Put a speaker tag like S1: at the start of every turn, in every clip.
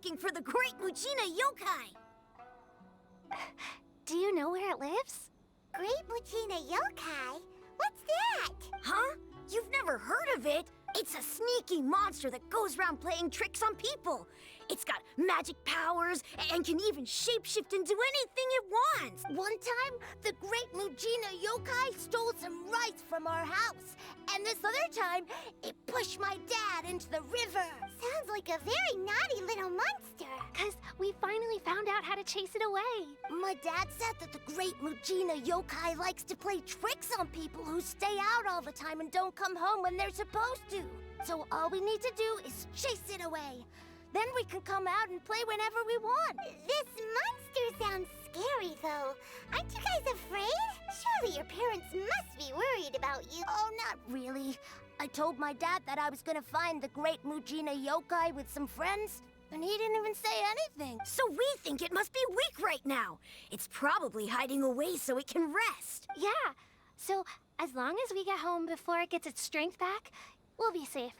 S1: looking for the Great Mujina Yokai.
S2: Do you know where it lives?
S3: Great Mujina Yokai? What's that?
S1: Huh? You've never heard of it? It's a sneaky monster that goes around playing tricks on people. It's got magic powers and can even shapeshift into anything it wants.
S3: One time, the Great Mujina Yokai stole some rice from our house. And this other time, it pushed my dad into the river. Sounds like a very naughty little monster.
S2: 'Cause we finally found out how to chase it away.
S3: My dad said that the Great Mujina Yokai likes to play tricks on people who stay out all the time and don't come home when they're supposed to. So all we need to do is chase it away. Then we can come out and play whenever we want. This monster sounds scary, though. Aren't you guys afraid? Surely your parents must be worried about you. Oh, not really. I told my dad that I was gonna find the Great Mujina Yokai with some friends, and he didn't even say anything.
S1: So we think it must be weak right now. It's probably hiding away so it can rest.
S2: Yeah, so as long as we get home before it gets its strength back, we'll be safe.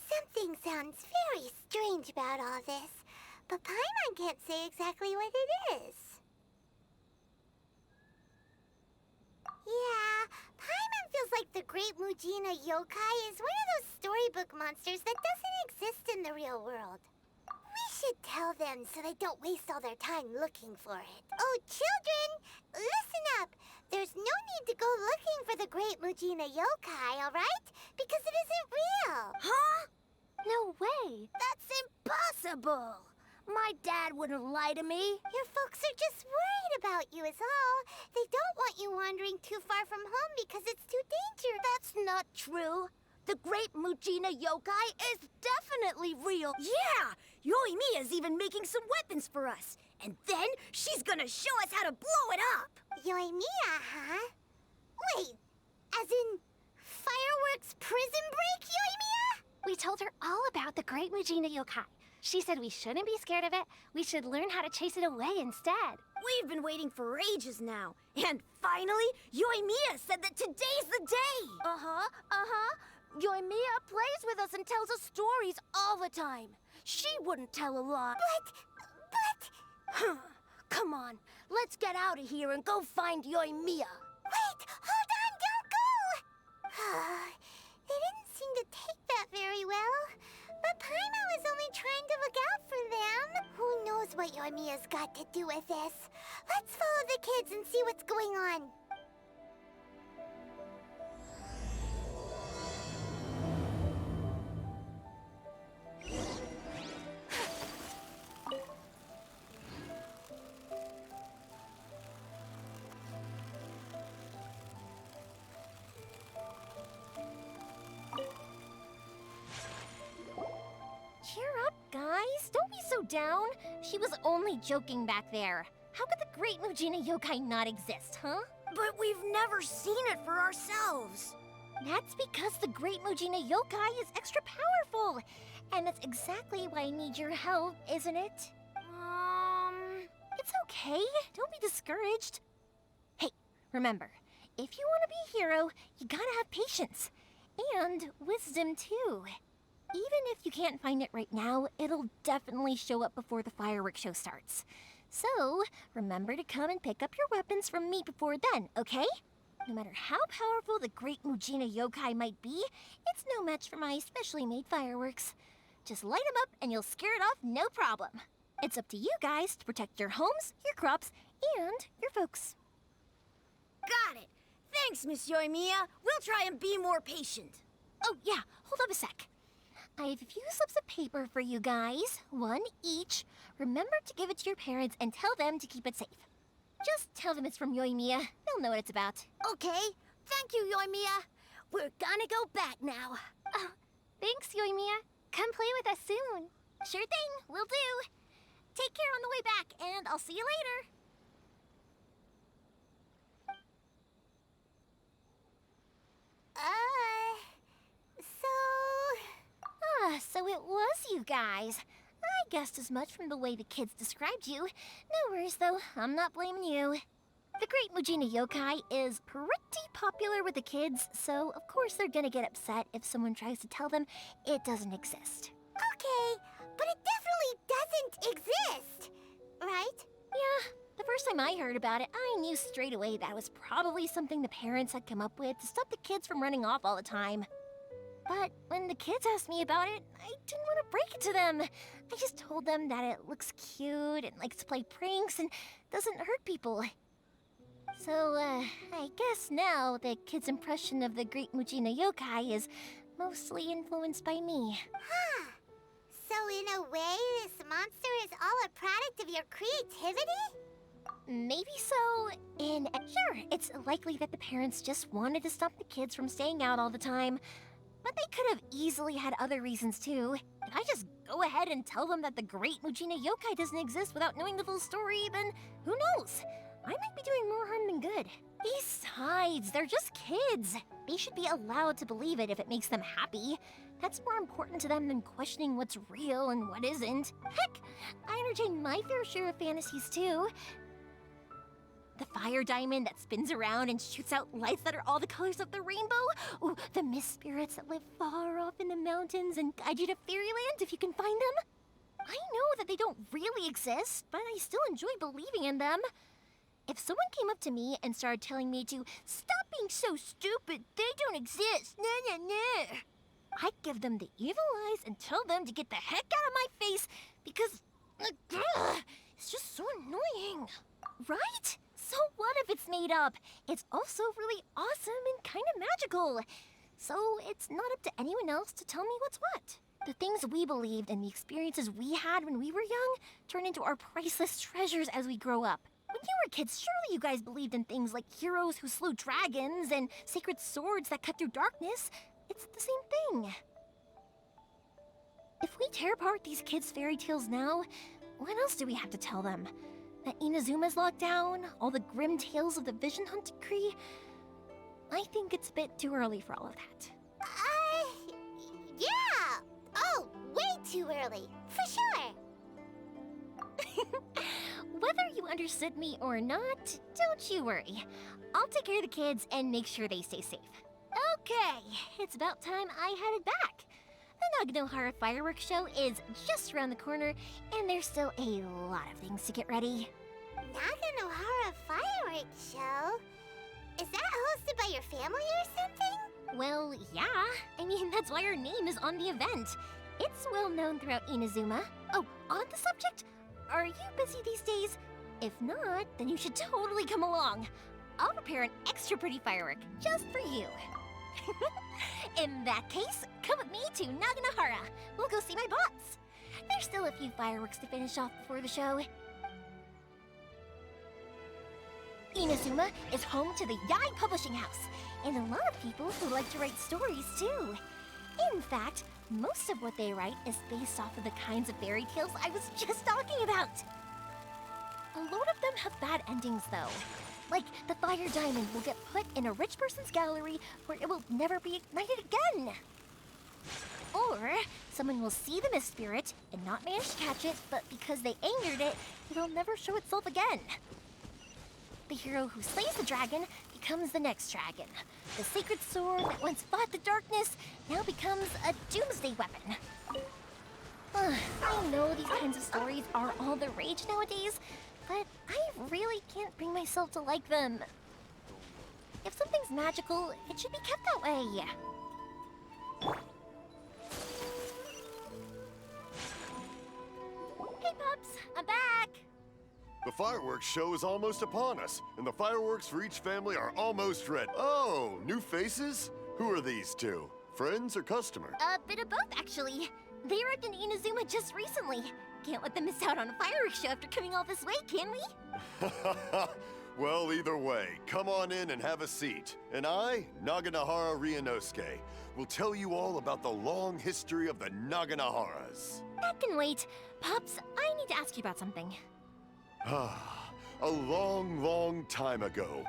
S3: Something sounds very strange about all this, but Paimon can't say exactly what it is. Yeah, Paimon feels like the Great Mujina Yokai is one of those storybook monsters that doesn't exist in the real world. We should tell them so they don't waste all their time looking for it. Oh, children, listen up. There's no need to go looking for the Great Mujina Yokai, all right? Because it isn't real.
S1: Huh?
S2: No way.
S3: That's impossible. My dad wouldn't lie to me. Your folks are just worried about you is all. They don't want you wandering too far from home because it's too dangerous. That's not true. The Great Mujina Yokai is definitely real.
S1: Yeah! Yoimiya's even making some weapons for us. And then she's gonna show us how to blow it up.
S3: Yoimiya, huh? Wait, as in fireworks prison break, Yoimiya?
S2: We told her all about the Great Mujina Yokai. She said we shouldn't be scared of it. We should learn how to chase it away instead.
S1: We've been waiting for ages now. And finally, Yoimiya said that today's the day.
S3: Yoimiya plays with us and tells us stories all the time. She wouldn't tell a lie. But... Come on, let's get out of here and go find Yoimiya. Wait, hold on, don't go! They didn't seem to take that very well. But Paimon was only trying to look out for them. Who knows what Yoimiya's got to do with this? Let's follow the kids and see what's going on.
S2: Cheer up, guys. Don't be so down. She was only joking back there. How could the Great Mujina Yokai not exist, huh?
S1: But we've never seen it for ourselves.
S2: That's because the Great Mujina Yokai is extra powerful. And that's exactly why I need your help, isn't it? It's okay. Don't be discouraged. Hey, remember, if you want to be a hero, you gotta have patience. And wisdom, too. Even if you can't find it right now, it'll definitely show up before the fireworks show starts. So, remember to come and pick up your weapons from me before then, okay? No matter how powerful the Great Mujina Yokai might be, it's no match for my specially made fireworks. Just light them up and you'll scare it off no problem. It's up to you guys to protect your homes, your crops, and your folks.
S1: Got it. Thanks, Miss Yoimiya. We'll try and be more patient.
S2: Oh, yeah, hold up a sec. I have a few slips of paper for you guys, one each. Remember to give it to your parents and tell them to keep it safe. Just tell them it's from Yoimiya. They'll know what it's about.
S3: Okay, thank you, Yoimiya. We're gonna go back now.
S2: Oh, thanks, Yoimiya. Come play with us soon.
S3: Sure thing, will do. Take care on the way back, and I'll see you later.
S2: So it was you guys. I guessed as much from the way the kids described you. No worries, though. I'm not blaming you. The Great Mujina Yokai is pretty popular with the kids, so of course they're gonna get upset if someone tries to tell them it doesn't exist.
S3: Okay, But it definitely doesn't exist, right?
S2: Yeah, the first time I heard about it, I knew straight away that it was probably something the parents had come up with to stop the kids from running off all the time. But when the kids asked me about it, I didn't want to break it to them. I just told them that it looks cute and likes to play pranks and doesn't hurt people. So, I guess now the kids' impression of the Great Mujina Yokai is mostly influenced by me.
S3: Huh. So in a way, this monster is all a product of your creativity?
S2: Maybe so. And sure, it's likely that the parents just wanted to stop the kids from staying out all the time. But they could have easily had other reasons too. If I just go ahead and tell them that the Great Mujina Yokai doesn't exist without knowing the full story, then who knows? I might be doing more harm than good. Besides, they're just kids. They should be allowed to believe it if it makes them happy. That's more important to them than questioning what's real and what isn't. Heck, I entertain my fair share of fantasies too. The fire diamond that spins around and shoots out lights that are all the colors of the rainbow. Ooh, the mist spirits that live far off in the mountains and guide you to fairyland if you can find them. I know that they don't really exist, but I still enjoy believing in them. If someone came up to me and started telling me to stop being so stupid, they don't exist, nah. I'd give them the evil eyes and tell them to get the heck out of my face because it's just so annoying. Right? So what if it's made up? It's also really awesome and kind of magical. So it's not up to anyone else to tell me what's what. The things we believed and the experiences we had when we were young turn into our priceless treasures as we grow up. When you were kids, surely you guys believed in things like heroes who slew dragons and sacred swords that cut through darkness. It's the same thing. If we tear apart these kids' fairy tales now, what else do we have to tell them? That Inazuma's locked down, all the grim tales of the Vision Hunt Decree? I think it's a bit too early for all of that.
S3: Yeah! Oh, way too early, for sure!
S2: Whether you understood me or not, don't you worry. I'll take care of the kids and make sure they stay safe. Okay, it's about time I headed back. The Naganohara fireworks show is just around the corner, and there's still a lot of things to get ready.
S3: Naganohara fireworks show? Is that hosted by your family or something?
S2: Well, yeah. I mean, that's why our name is on the event. It's well known throughout Inazuma. Oh, on the subject, are you busy these days? If not, then you should totally come along. I'll prepare an extra pretty firework just for you. In that case, come with me to Naganohara. We'll go see my boss. There's still a few fireworks to finish off before the show. Inazuma is home to the Yai Publishing House, and a lot of people who like to write stories too. In fact, most of what they write is based off of the kinds of fairy tales I was just talking about. A lot of them have bad endings though. Like, the fire diamond will get put in a rich person's gallery where it will never be ignited again. Or, someone will see the mist spirit and not manage to catch it, but because they angered it, it'll never show itself again. The hero who slays the dragon becomes the next dragon. The sacred sword that once fought the darkness now becomes a doomsday weapon. I know these kinds of stories are all the rage nowadays, but I really can't bring myself to like them. If something's magical, it should be kept that way. Hey, Pups, I'm back!
S4: The fireworks show is almost upon us, and the fireworks for each family are almost ready. Oh, new faces? Who are these two? Friends or customer?
S2: A bit of both, actually. They arrived in Inazuma just recently. Can't let them miss out on a fireworks show after coming all this way, can we?
S4: Well, either way, come on in and have a seat. And I, Naganohara Ryunosuke, will tell you all about the long history of the Naganoharas.
S2: That can wait. Pops, I need to ask you about something.
S4: A long, long time ago.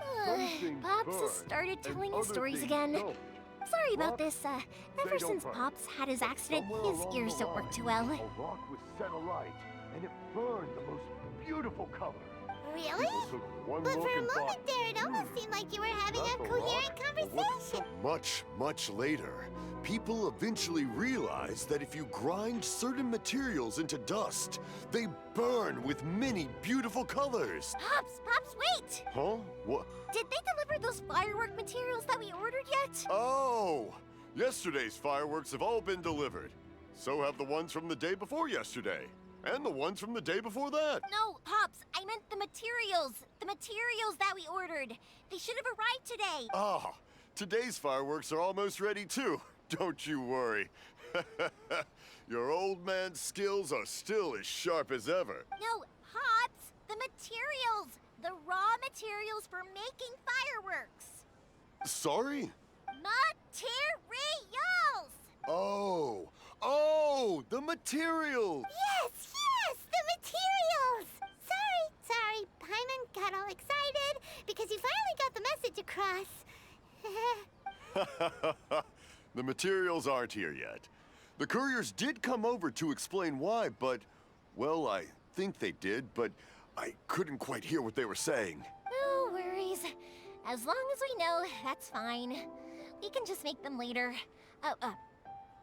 S2: Pops has started telling his stories again. Sorry about this. Ever since Pops had his accident, his ears don't work too well.
S5: A rock was set alight, and it burned the most beautiful color.
S3: Really? But for a moment there, it almost seemed like you were having a coherent conversation.
S4: Much, much later, people eventually realized that if you grind certain materials into dust, they burn with many beautiful colors.
S2: Pops, wait!
S4: Huh? What?
S2: Did they deliver those firework materials that we ordered yet?
S4: Oh! Yesterday's fireworks have all been delivered. So have the ones from the day before yesterday. And the ones from the day before that.
S2: No, Pops, I meant the materials. The materials that we ordered. They should have arrived today.
S4: Ah, today's fireworks are almost ready too. Don't you worry. Your old man's skills are still as sharp as ever.
S2: No, Pops, the materials. The raw materials for making fireworks.
S4: Sorry?
S2: Materials!
S4: Oh, the materials!
S3: Yes, the materials! Sorry, Paimon got all excited because he finally got the message across.
S4: The materials aren't here yet. The couriers did come over to explain why, but, well, I think they did, but I couldn't quite hear what they were saying.
S2: No worries. As long as we know, that's fine. We can just make them later.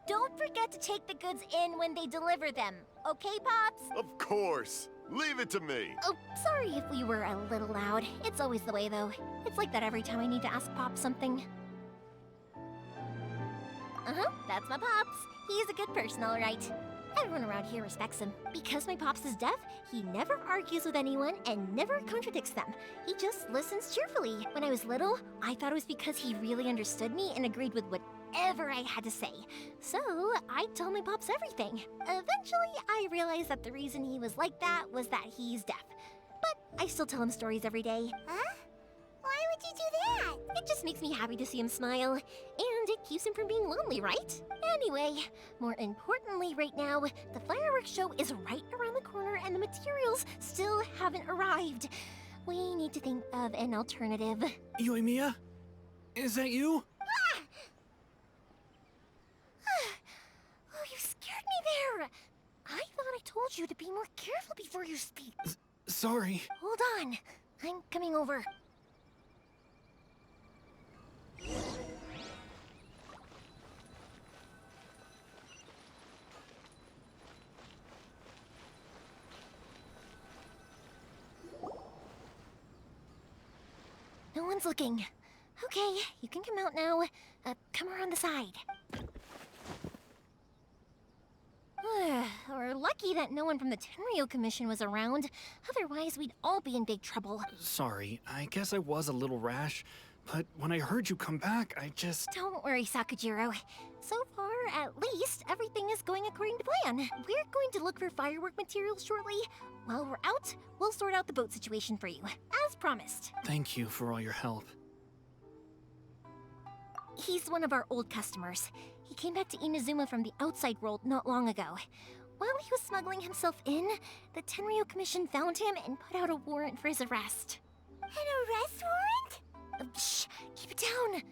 S2: Don't forget to take the goods in when they deliver them. Okay, Pops?
S4: Of course. Leave it to me.
S2: Oh, sorry if we were a little loud. It's always the way, though. It's like that every time I need to ask Pop something. That's my Pops. He's a good person, all right. Everyone around here respects him. Because my Pops is deaf, he never argues with anyone and never contradicts them. He just listens cheerfully. When I was little, I thought it was because he really understood me and agreed with whatever I had to say. So, I tell my Pops everything. Eventually, I realized that the reason he was like that was that he's deaf. But I still tell him stories every day.
S3: Huh? Why would you do that?
S2: It just makes me happy to see him smile, and it keeps him from being lonely, right? Anyway, more importantly right now, the fireworks show is right around the corner and the materials still haven't arrived. We need to think of an alternative.
S6: Yoimiya? Is that you?
S2: Oh, you scared me there! I thought I told you to be more careful before you speak.
S6: Sorry.
S2: Hold on, I'm coming over. No one's looking. Okay, you can come out now. Come around the side. We're lucky that no one from the Tenryo Commission was around. Otherwise, we'd all be in big trouble.
S6: Sorry, I guess I was a little rash, but when I heard you come back, I just...
S2: Don't worry, Sakujiro. So far, at least, everything is going according to plan. We're going to look for firework materials shortly. While we're out, we'll sort out the boat situation for you, as promised.
S6: Thank you for all your help.
S2: He's one of our old customers. He came back to Inazuma from the outside world not long ago. While he was smuggling himself in, the Tenryo Commission found him and put out a warrant for his arrest.
S3: An arrest warrant?
S2: Shh! Keep it down!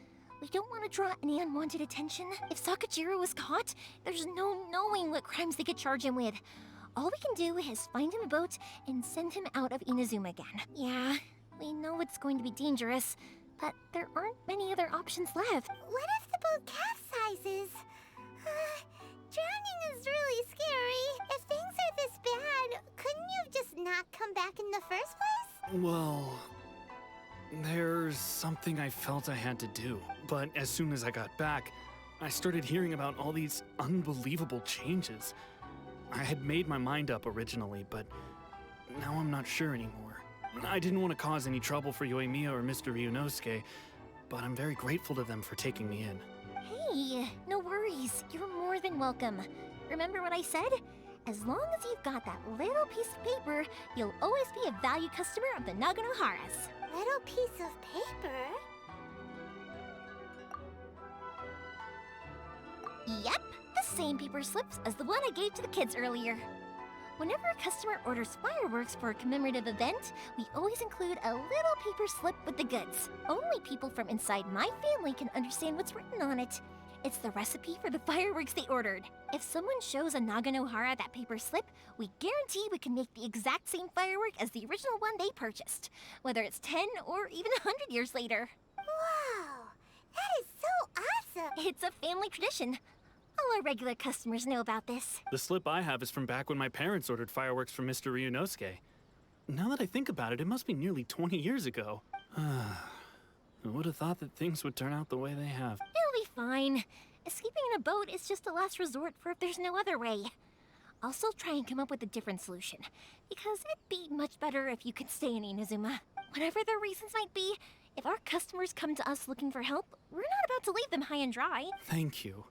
S2: We don't want to draw any unwanted attention. If Sakujiro was caught, there's no knowing what crimes they could charge him with. All we can do is find him a boat and send him out of Inazuma again. Yeah, we know it's going to be dangerous, but there aren't many other options left.
S3: What if the boat capsizes? Drowning is really scary. If things are this bad, couldn't you have just not come back in the first place?
S6: Well... there's something I felt I had to do. But as soon as I got back, I started hearing about all these unbelievable changes. I had made my mind up originally, but now I'm not sure anymore. I didn't want to cause any trouble for Yoimiya or Mr. Ryunosuke, but I'm very grateful to them for taking me in.
S2: Hey, no worries. You're more than welcome. Remember what I said? As long as you've got that little piece of paper, you'll always be a valued customer of the Naganoharas.
S3: Little piece of paper?
S2: Yep, the same paper slips as the one I gave to the kids earlier. Whenever a customer orders fireworks for a commemorative event, we always include a little paper slip with the goods. Only people from inside my family can understand what's written on it. It's the recipe for the fireworks they ordered. If someone shows a Naganohara that paper slip, we guarantee we can make the exact same firework as the original one they purchased, whether it's 10 or even 100 years later.
S3: Wow, that is so
S2: It's a family tradition. All our regular customers know about this.
S6: The slip I have is from back when my parents ordered fireworks from Mr. Ryunosuke. Now that I think about it, it must be nearly 20 years ago. Who would have thought that things would turn out the way they have?
S2: It'll be fine. Escaping in a boat is just a last resort for if there's no other way. I'll still try and come up with a different solution, because it'd be much better if you could stay in Inazuma. Whatever their reasons might be, if our customers come to us looking for help, we're not about to leave them high and dry.
S6: Thank you.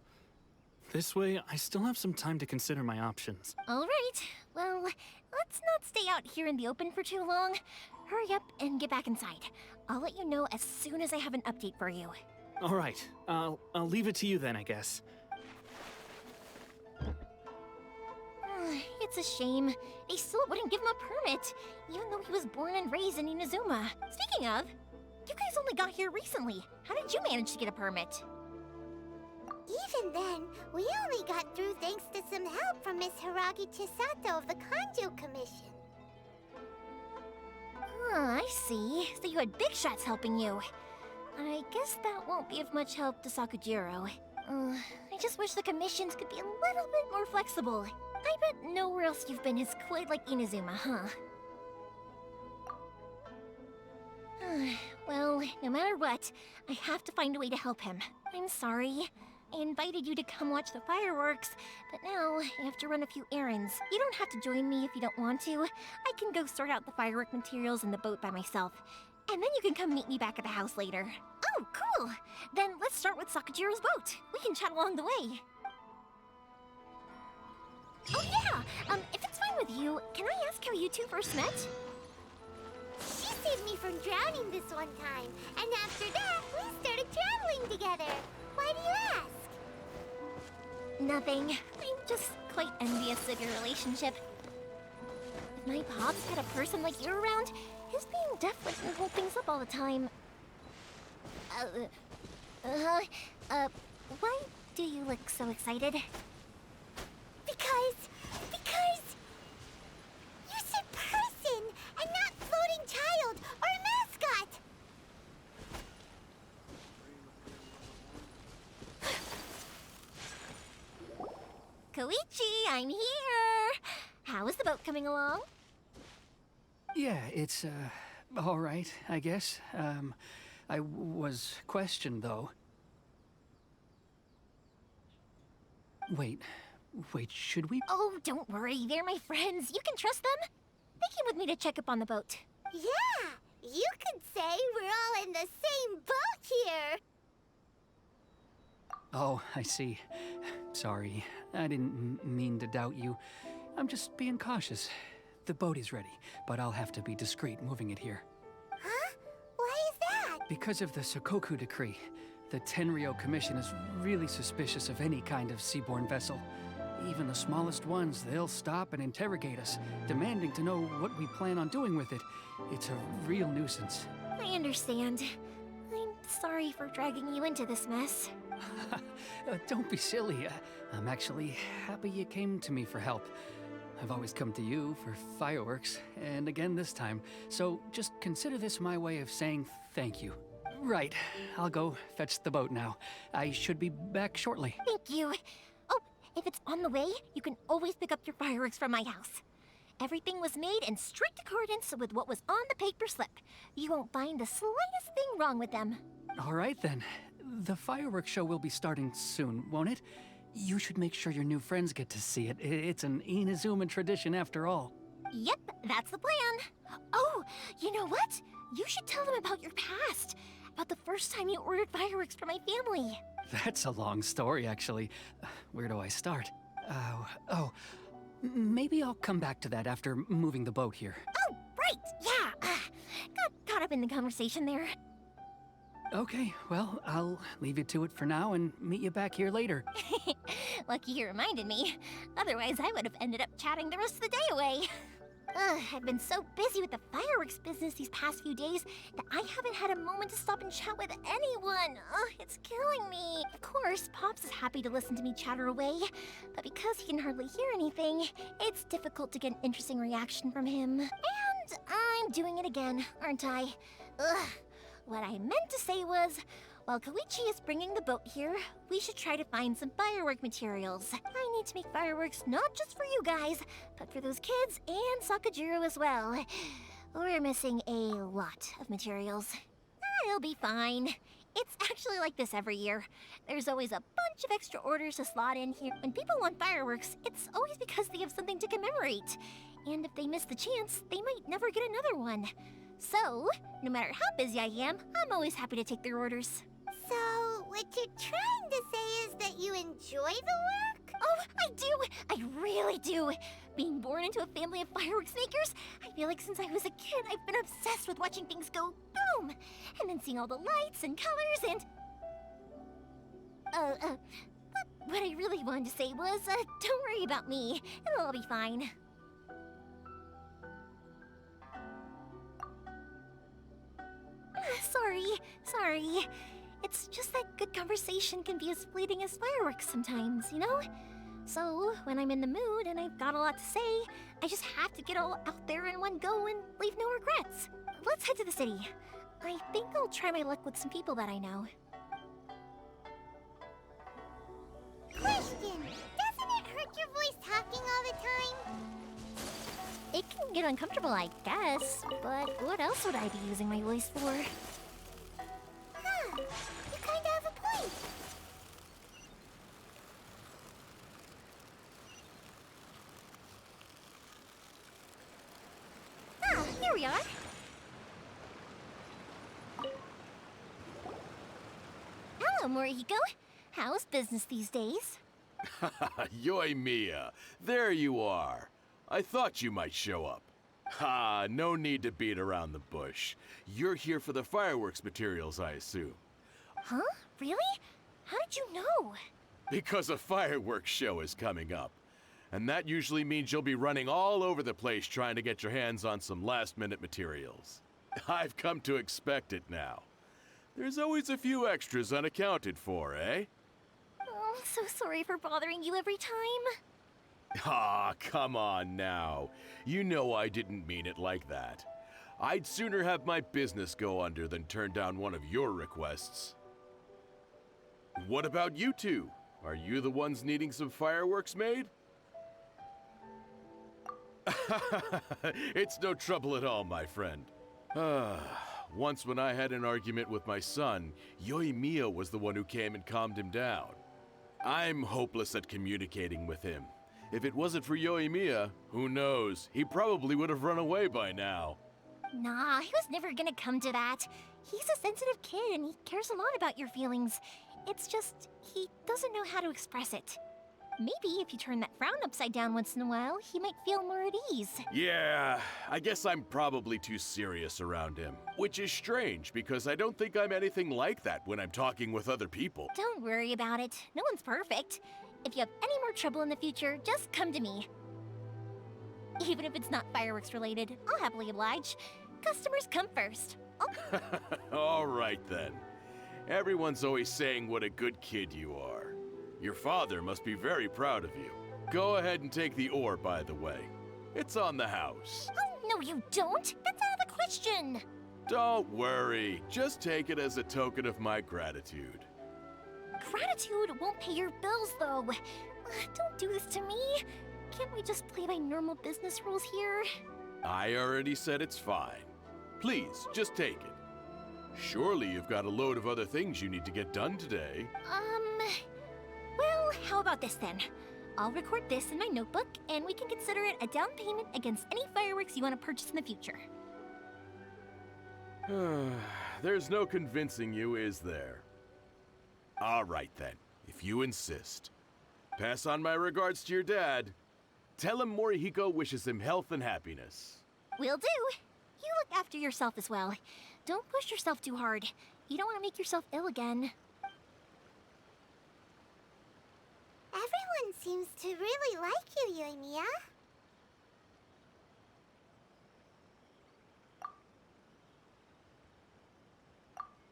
S6: This way, I still have some time to consider my options.
S2: All right, well, let's not stay out here in the open for too long. Hurry up and get back inside. I'll let you know as soon as I have an update for you.
S6: All right, I'll leave it to you then, I guess.
S2: It's a shame. They still wouldn't give him a permit, even though he was born and raised in Inazuma. Speaking of, you guys only got here recently. How did you manage to get a permit?
S3: Even then, we only got through thanks to some help from Miss Hiragi Chisato of the Kanjo Commission.
S2: I see. So you had big shots helping you. I guess that won't be of much help to Sakujiro. I just wish the commissions could be a little bit more flexible. I bet nowhere else you've been is quite like Inazuma, huh? Well, no matter what, I have to find a way to help him. I'm sorry. I invited you to come watch the fireworks, but now I have to run a few errands. You don't have to join me if you don't want to. I can go sort out the firework materials in the boat by myself. And then you can come meet me back at the house later. Oh, cool! Then let's start with Sakujiro's boat. We can chat along the way. Oh yeah! If it's fine with you, can I ask how you two first met?
S3: She saved me from drowning this one time, and after that, we started traveling together. Why do you ask?
S2: Nothing. I'm just quite envious of your relationship. If my pops had a person like you around, his being deaf wouldn't hold things up all the time. Why do you look so excited?
S3: Because you said person and not floating child or mascot.
S2: Koichi, I'm here! How is the boat coming along?
S7: Yeah, it's, all right, I guess. I was questioned, though. Wait, should we?
S2: Oh, don't worry, they're my friends. You can trust them. They came with me to check up on the boat.
S3: Yeah, you could say we're all in the same boat here.
S7: Oh, I see. Sorry, I didn't mean to doubt you. I'm just being cautious. The boat is ready, but I'll have to be discreet moving it here.
S3: Huh? Why is that?
S7: Because of the Sokoku decree, the Tenryo Commission is really suspicious of any kind of seaborne vessel. Even the smallest ones, they'll stop and interrogate us, demanding to know what we plan on doing with it. It's a real nuisance.
S2: I understand. I'm sorry for dragging you into this mess.
S7: Don't be silly. I'm actually happy you came to me for help. I've always come to you for fireworks, and again this time. So just consider this my way of saying thank you. Right, I'll go fetch the boat now. I should be back shortly.
S2: Thank you. Oh, if it's on the way, you can always pick up your fireworks from my house. Everything was made in strict accordance with what was on the paper slip. You won't find the slightest thing wrong with them.
S7: All right then. The fireworks show will be starting soon, won't it? You should make sure your new friends get to see it. It's an Inazuma tradition after all.
S2: Yep, that's the plan. Oh, you know what? You should tell them about your past. About the first time you ordered fireworks for my family.
S7: That's a long story, actually. Where do I start? Maybe I'll come back to that after moving the boat here.
S2: Oh, right, yeah. Got caught up in the conversation there.
S7: Okay, well, I'll leave you to it for now and meet you back here later.
S2: Lucky you reminded me. Otherwise, I would have ended up chatting the rest of the day away. I've been so busy with the fireworks business these past few days that I haven't had a moment to stop and chat with anyone. It's killing me. Of course, Pops is happy to listen to me chatter away, but because he can hardly hear anything, it's difficult to get an interesting reaction from him. And I'm doing it again, aren't I? What I meant to say was, While Koichi is bringing the boat here, we should try to find some firework materials. I need to make fireworks not just for you guys, but for those kids and Sakajiro as well. We're missing a lot of materials. It'll be fine. It's actually like this every year. There's always a bunch of extra orders to slot in here. When people want fireworks, it's always because they have something to commemorate. And if they miss the chance, they might never get another one. So, no matter how busy I am, I'm always happy to take their orders.
S3: So, what you're trying to say is that you enjoy the work?
S2: Oh, I do! I really do! Being born into a family of fireworks makers, I feel like since I was a kid, I've been obsessed with watching things go boom! And then seeing all the lights and colors and... But what I really wanted to say was, don't worry about me. It'll all be fine. Sorry. It's just that good conversation can be as fleeting as fireworks sometimes, you know? So, when I'm in the mood and I've got a lot to say, I just have to get all out there in one go and leave no regrets. Let's head to the city. I think I'll try my luck with some people that I know.
S3: Question! Doesn't it hurt your voice talking all the time?
S2: It can get uncomfortable, I guess, but what else would I be using my voice for?
S3: Huh, you kinda have a point.
S2: Ah, here we are. Hello, Morihiko. How's business these days?
S8: Yoimiya, there you are. I thought you might show up. Ha, no need to beat around the bush. You're here for the fireworks materials, I assume.
S2: Huh? Really? How did you know?
S8: Because a fireworks show is coming up. And that usually means you'll be running all over the place trying to get your hands on some last-minute materials. I've come to expect it now. There's always a few extras unaccounted for, eh?
S2: Oh, I'm so sorry for bothering you every time.
S8: Ah, come on now. You know I didn't mean it like that. I'd sooner have my business go under than turn down one of your requests. What about you two? Are you the ones needing some fireworks made? It's no trouble at all, my friend. Once when I had an argument with my son, Yoimiya was the one who came and calmed him down. I'm hopeless at communicating with him. If it wasn't for Yoimiya, who knows? He probably would have run away by now.
S2: Nah, he was never gonna come to that. He's a sensitive kid and he cares a lot about your feelings. It's just, he doesn't know how to express it. Maybe if you turn that frown upside down once in a while, he might feel more at ease.
S8: Yeah, I guess I'm probably too serious around him. Which is strange, because I don't think I'm anything like that when I'm talking with other people.
S2: Don't worry about it. No one's perfect. If you have any more trouble in the future, just come to me. Even if it's not fireworks related, I'll happily oblige. Customers come first. Oh,
S8: All right then. Everyone's always saying what a good kid you are. Your father must be very proud of you. Go ahead and take the ore, by the way. It's on the house.
S2: oh, no you don't. That's out of the question.
S8: Don't worry. Just take it as a token of my gratitude.
S2: Gratitude won't pay your bills, though. Don't do this to me. Can't we just play by normal business rules here?
S8: I already said it's fine. Please, just take it. Surely you've got a load of other things you need to get done today.
S2: Well, how about this then? I'll record this in my notebook, and we can consider it a down payment against any fireworks you want to purchase in the future.
S8: There's no convincing you, is there? All right then, if you insist. Pass on my regards to your dad. Tell him Morihiko wishes him health and happiness.
S2: Will do. You look after yourself as well. Don't push yourself too hard. You don't want to make yourself ill again.
S3: Everyone seems to really like you, Yoimiya.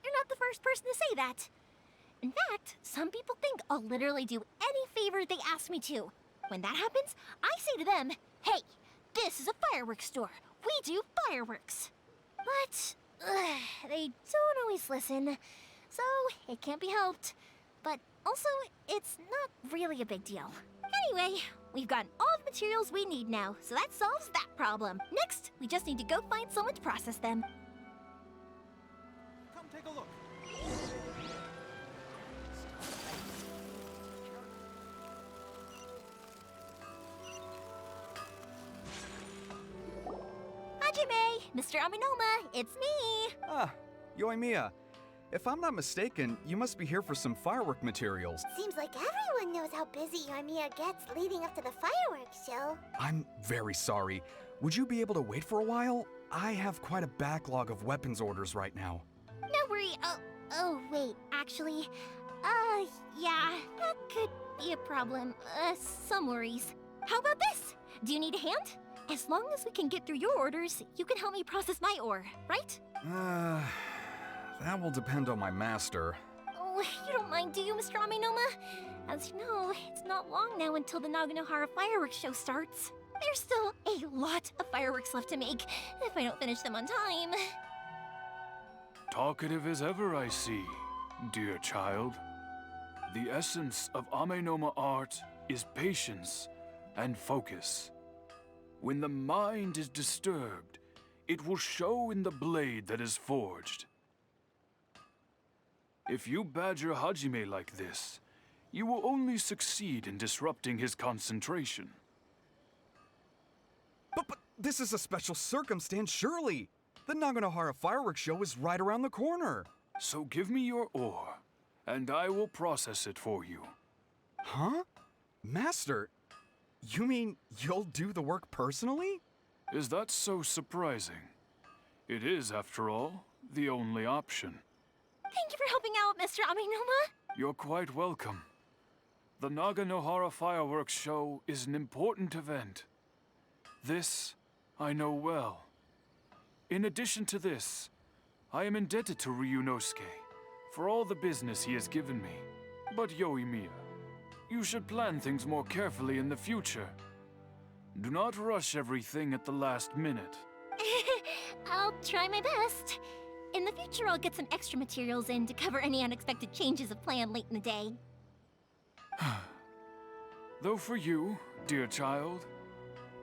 S2: You're not the first person to say that. In fact, some people think I'll literally do any favor they ask me to. When that happens, I say to them, hey, this is a fireworks store. We do fireworks. But they don't always listen. so it can't be helped. But also, it's not really a big deal. Anyway, we've gotten all the materials we need now, so that solves that problem. Next, we just need to go find someone to process them.
S9: Come take a look.
S2: Hajime, Mr. Aminoma, it's me!
S9: Ah, Yoimiya. If I'm not mistaken, you must be here for some firework materials.
S3: Seems like everyone knows how busy Yoimiya gets leading up to the fireworks show.
S9: I'm very sorry. Would you be able to wait for a while? I have quite a backlog of weapons orders right now.
S2: No worry. Oh, wait, actually, yeah, that could be a problem. Some worries. How about this? Do you need a hand? As long as we can get through your orders, you can help me process my ore, right?
S9: That will depend on my master.
S2: Oh, you don't mind, do you, Mr. Aminoma? As you know, it's not long now until the Naganohara fireworks show starts. There's still a lot of fireworks left to make, if I don't finish them on time.
S10: Talkative as ever, I see, dear child. The essence of Amenoma art is patience and focus. When the mind is disturbed, it will show in the blade that is forged. If you badger Hajime like this, you will only succeed in disrupting his concentration.
S9: But this is a special circumstance, surely. The Naganohara fireworks show is right around the corner.
S10: So give me your ore, and I will process it for you.
S9: Huh? Master, you mean you'll do the work personally?
S10: Is that so surprising? It is, after all, the only option.
S2: Thank you for helping out, Mr. Aminoma.
S10: You're quite welcome. The Naganohara fireworks show is an important event. This I know well. In addition to this, I am indebted to Ryunosuke for all the business he has given me. But Yoimiya, you should plan things more carefully in the future. Do not rush everything at the last minute.
S2: I'll try my best. In the future, I'll get some extra materials in to cover any unexpected changes of plan late in the day.
S10: Though for you, dear child,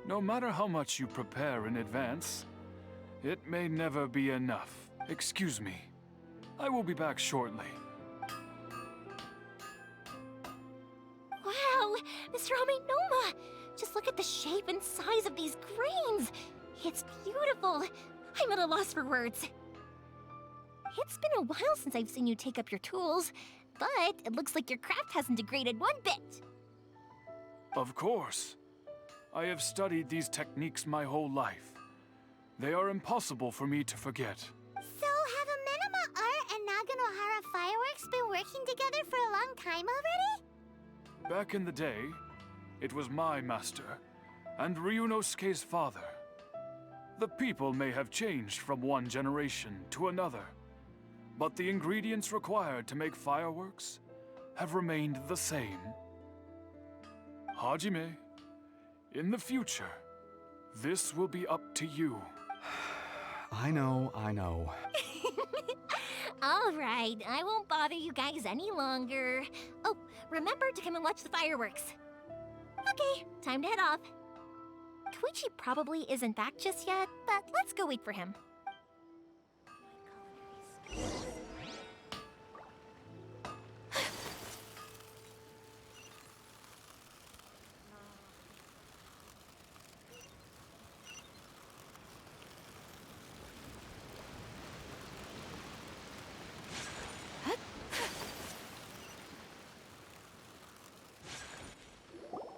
S10: no matter how much you prepare in advance, it may never be enough. Excuse me. I will be back shortly.
S2: Wow, Mr. Aminoma! Just look at the shape and size of these grains! It's beautiful! I'm at a loss for words. It's been a while since I've seen you take up your tools, but it looks like your craft hasn't degraded one bit.
S10: Of course. I have studied these techniques my whole life. They are impossible for me to forget.
S3: So, have Amenoma Art and Naganohara Fireworks been working together for a long time already?
S10: Back in the day, it was my master and Ryunosuke's father. The people may have changed from one generation to another, but the ingredients required to make fireworks have remained the same. Hajime, in the future, this will be up to you.
S9: I know.
S2: All right, I won't bother you guys any longer. Oh, remember to come and watch the fireworks. Okay, time to head off. Koichi probably isn't back just yet, but let's go wait for him.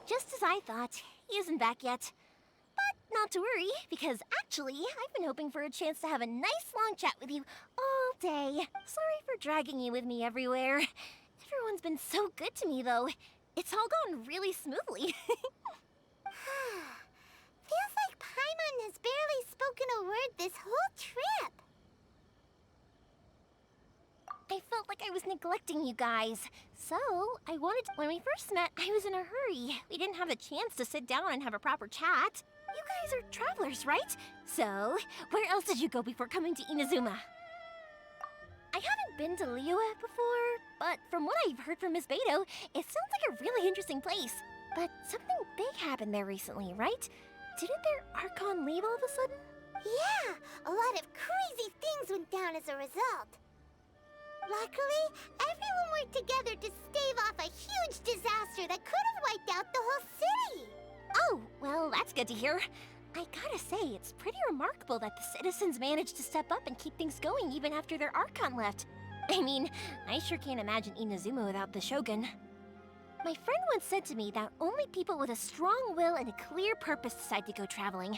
S2: Just as I thought, he isn't back yet. But not to worry, because actually, I've been hoping for a chance to have a nice long chat with you all day. Sorry for dragging you with me everywhere. Everyone's been so good to me, though. It's all gone really smoothly.
S3: Feels like Paimon has barely spoken a word this whole trip.
S2: I felt like I was neglecting you guys. So, when we first met, I was in a hurry. We didn't have a chance to sit down and have a proper chat. You guys are travelers, right? So, where else did you go before coming to Inazuma? I haven't been to Liyue before, but from what I've heard from Miss Beto, it sounds like a really interesting place. But something big happened there recently, right? Didn't their Archon leave all of a sudden?
S3: Yeah, a lot of crazy things went down as a result. Luckily, everyone worked together to stave off a huge disaster that could have wiped out the whole city.
S2: Oh, well, that's good to hear. I gotta say, it's pretty remarkable that the citizens managed to step up and keep things going even after their Archon left. I mean, I sure can't imagine Inazuma without the Shogun. My friend once said to me that only people with a strong will and a clear purpose decide to go traveling.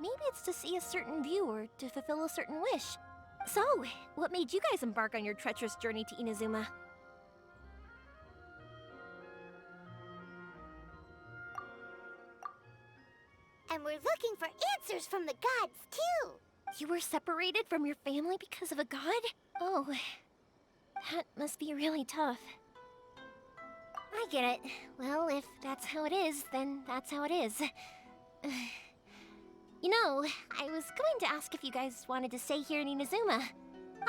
S2: Maybe it's to see a certain view or to fulfill a certain wish. So, what made you guys embark on your treacherous journey to Inazuma?
S3: And we're looking for answers from the gods, too.
S2: You were separated from your family because of a god? Oh, that must be really tough. I get it. Well, if that's how it is, then that's how it is. You know, I was going to ask if you guys wanted to stay here in Inazuma.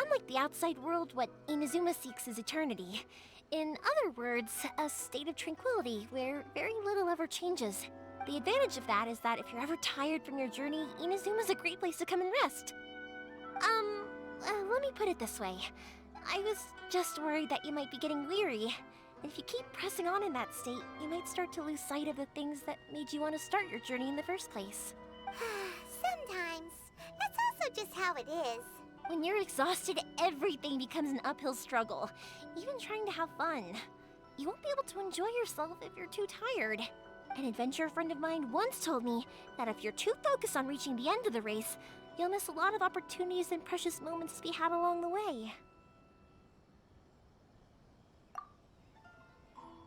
S2: Unlike the outside world, what Inazuma seeks is eternity. In other words, a state of tranquility where very little ever changes. The advantage of that is that if you're ever tired from your journey, Inazuma's a great place to come and rest. Let me put it this way. I was just worried that you might be getting weary. If you keep pressing on in that state, you might start to lose sight of the things that made you want to start your journey in the first place.
S3: Sometimes. That's also just how it is.
S2: When you're exhausted, everything becomes an uphill struggle, even trying to have fun. You won't be able to enjoy yourself if you're too tired. An adventurer friend of mine once told me that if you're too focused on reaching the end of the race, you'll miss a lot of opportunities and precious moments to be had along the way.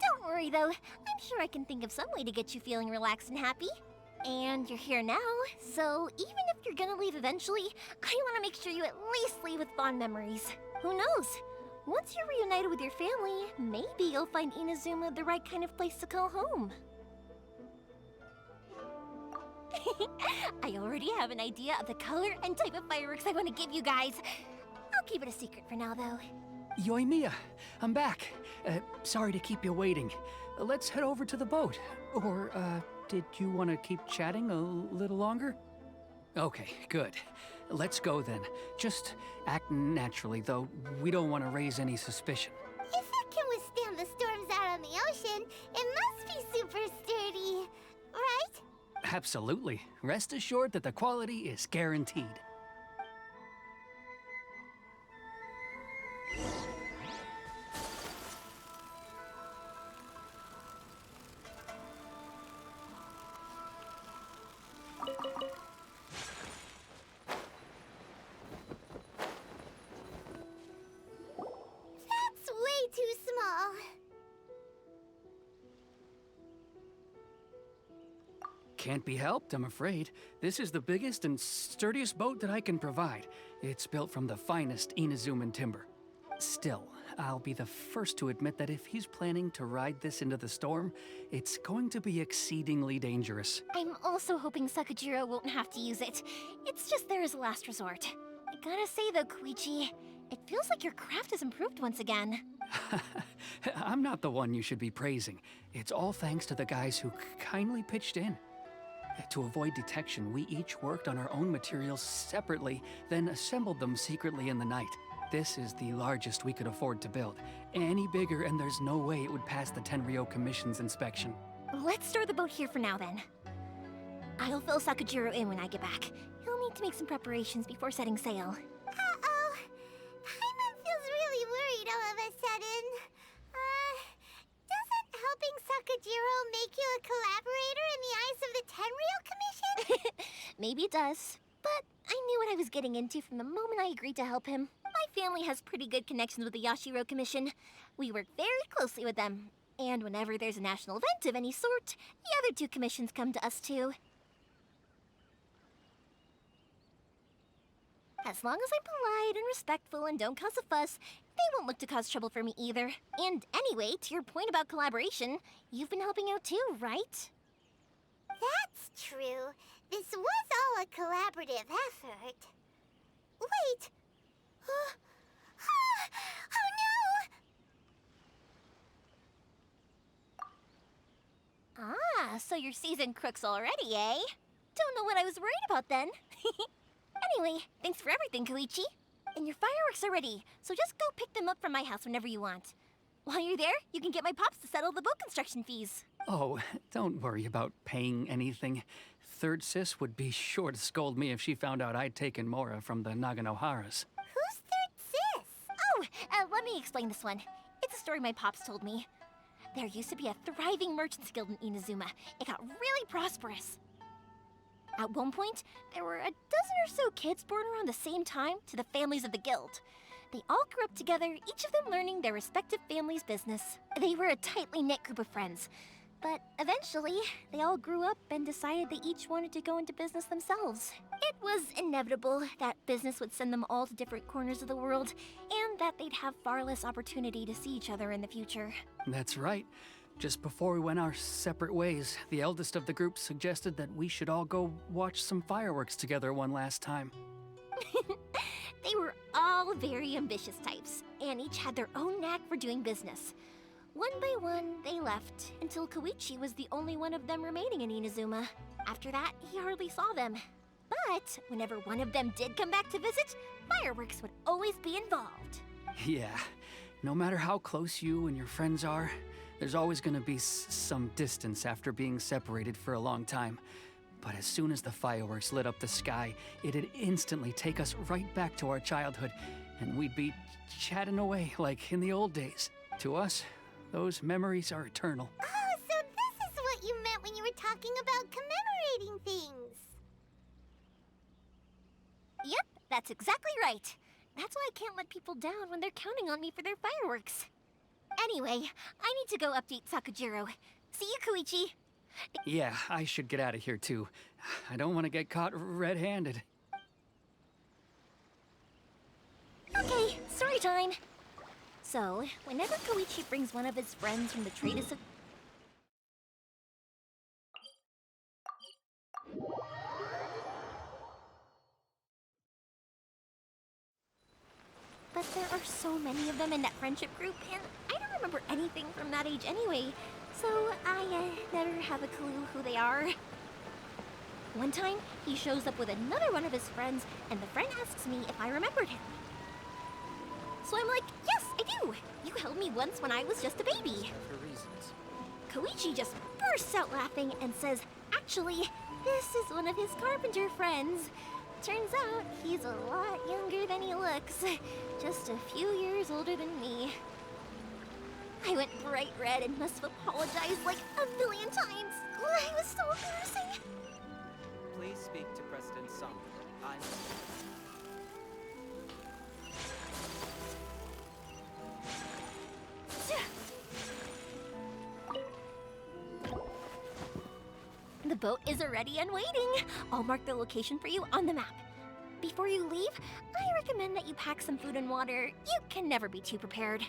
S2: Don't worry though, I'm sure I can think of some way to get you feeling relaxed and happy. And you're here now, so even if you're gonna leave eventually, I want to make sure you at least leave with fond memories. Who knows? Once you're reunited with your family, maybe you'll find Inazuma the right kind of place to call home. I already have an idea of the color and type of fireworks I want to give you guys. I'll keep it a secret for now, though.
S7: Yoimiya, I'm back. Sorry to keep you waiting. Let's head over to the boat. Or, did you want to keep chatting a little longer? Okay, good. Let's go then. Just act naturally, though we don't want to raise any suspicion.
S3: If it can withstand the storms out on the ocean, it must be super sturdy, right?
S7: Absolutely. Rest assured that the quality is guaranteed.
S3: That's way too small.
S7: Can't be helped, I'm afraid. This is the biggest and sturdiest boat that I can provide. It's built from the finest Inazuman timber. Still, I'll be the first to admit that if he's planning to ride this into the storm, it's going to be exceedingly dangerous.
S2: I'm also hoping Sakajiro won't have to use it. It's just there as a last resort. I gotta say though, Koichi, it feels like your craft has improved once again.
S7: I'm not the one you should be praising. It's all thanks to the guys who kindly pitched in. To avoid detection, we each worked on our own materials separately, then assembled them secretly in the night. This is the largest we could afford to build. Any bigger and there's no way it would pass the Tenryou Commission's inspection.
S2: Let's store the boat here for now then. I'll fill Sakajiro in when I get back. He'll need to make some preparations before setting sail.
S3: Uh-oh. Paimon feels really worried all of a sudden. Doesn't helping Sakajiro make you a collaborator in the eyes of the Tenryou Commission?
S2: Maybe it does, but I knew what I was getting into from the moment I agreed to help him. My family has pretty good connections with the Yashiro Commission. We work very closely with them. And whenever there's a national event of any sort, the other two commissions come to us too. As long as I'm polite and respectful and don't cause a fuss, they won't look to cause trouble for me either. And anyway, to your point about collaboration, you've been helping out too, right?
S3: That's true. This was all a collaborative effort. Wait.
S2: So you're seasoned crooks already, eh? Don't know what I was worried about then. Anyway, thanks for everything, Koichi. And your fireworks are ready, so just go pick them up from my house whenever you want. While you're there, you can get my pops to settle the boat construction fees.
S7: Oh, don't worry about paying anything. Third Sis would be sure to scold me if she found out I'd taken Mora from the Naganoharas.
S2: Who's Third Sis? Oh, let me explain this one. It's a story my pops told me. There used to be a thriving merchants guild in Inazuma. It got really prosperous. At one point, there were a dozen or so kids born around the same time to the families of the guild. They all grew up together, each of them learning their respective family's business. They were a tightly knit group of friends. But eventually, they all grew up and decided they each wanted to go into business themselves. It was inevitable that business would send them all to different corners of the world, and that they'd have far less opportunity to see each other in the future.
S7: That's right. Just before we went our separate ways, the eldest of the group suggested that we should all go watch some fireworks together one last time.
S2: They were all very ambitious types, and each had their own knack for doing business. One by one, they left, until Koichi was the only one of them remaining in Inazuma. After that, he hardly saw them. But whenever one of them did come back to visit, fireworks would always be involved.
S7: Yeah, no matter how close you and your friends are, there's always gonna be some distance after being separated for a long time. But as soon as the fireworks lit up the sky, it'd instantly take us right back to our childhood, and we'd be chatting away like in the old days. To us, those memories are eternal.
S3: Oh, so this is what you meant when you were talking about commemorating things.
S2: Yep, that's exactly right. That's why I can't let people down when they're counting on me for their fireworks. Anyway, I need to go update Sakujiro. See you, Koichi.
S7: Yeah, I should get out of here too. I don't want to get caught red-handed.
S2: Okay, story time. So, whenever Koichi brings one of his friends from the trade of... But there are so many of them in that friendship group, and I don't remember anything from that age anyway, so I never have a clue who they are. One time, he shows up with another one of his friends, and the friend asks me if I remembered him. So I'm like, yes, I do! You held me once when I was just a baby.
S7: For reasons.
S2: Koichi just bursts out laughing and says, actually, this is one of his carpenter friends. Turns out he's a lot younger than he looks. Just a few years older than me. I went bright red and must have apologized like a million times. I was so embarrassing.
S11: Please speak to President Sung.
S2: The boat is ready and waiting. I'll mark the location for you on the map. Before you leave, I recommend that you pack some food and water. You can never be too prepared.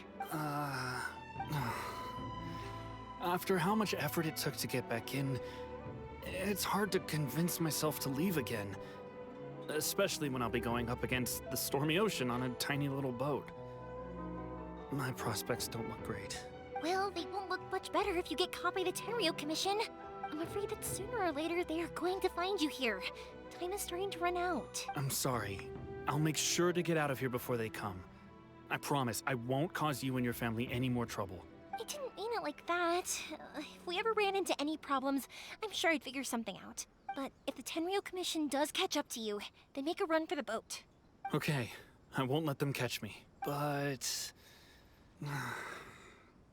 S6: After how much effort it took to get back in, it's hard to convince myself to leave again. Especially when I'll be going up against the stormy ocean on a tiny little boat. My prospects don't look great.
S2: Well, they won't look much better if you get caught by the Tenryou Commission. I'm afraid that sooner or later they are going to find you here. Time is starting to run out.
S6: I'm sorry. I'll make sure to get out of here before they come. I promise I won't cause you and your family any more trouble.
S2: I didn't mean it like that. If we ever ran into any problems, I'm sure I'd figure something out. But if the Tenryou Commission does catch up to you, they make a run for the boat.
S6: Okay, I won't let them catch me. But...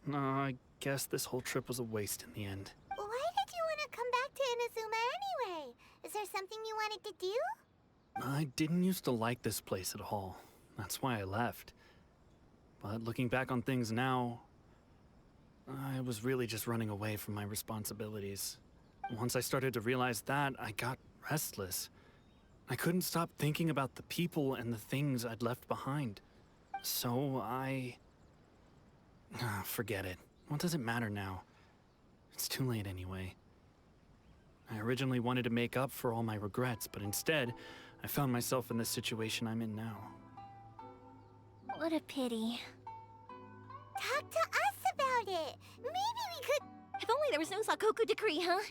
S6: no, I guess this whole trip was a waste in the end.
S3: Why did you want to come back to Inazuma anyway? Is there something you wanted to do?
S6: I didn't used to like this place at all. That's why I left. But looking back on things now, I was really just running away from my responsibilities. Once I started to realize that, I got restless. I couldn't stop thinking about the people and the things I'd left behind. So forget it. What does it matter now? It's too late anyway. I originally wanted to make up for all my regrets, but instead, I found myself in the situation I'm in now.
S2: What a pity.
S3: Talk to us about it. Maybe we could...
S2: If only there was no Sakoku decree, huh?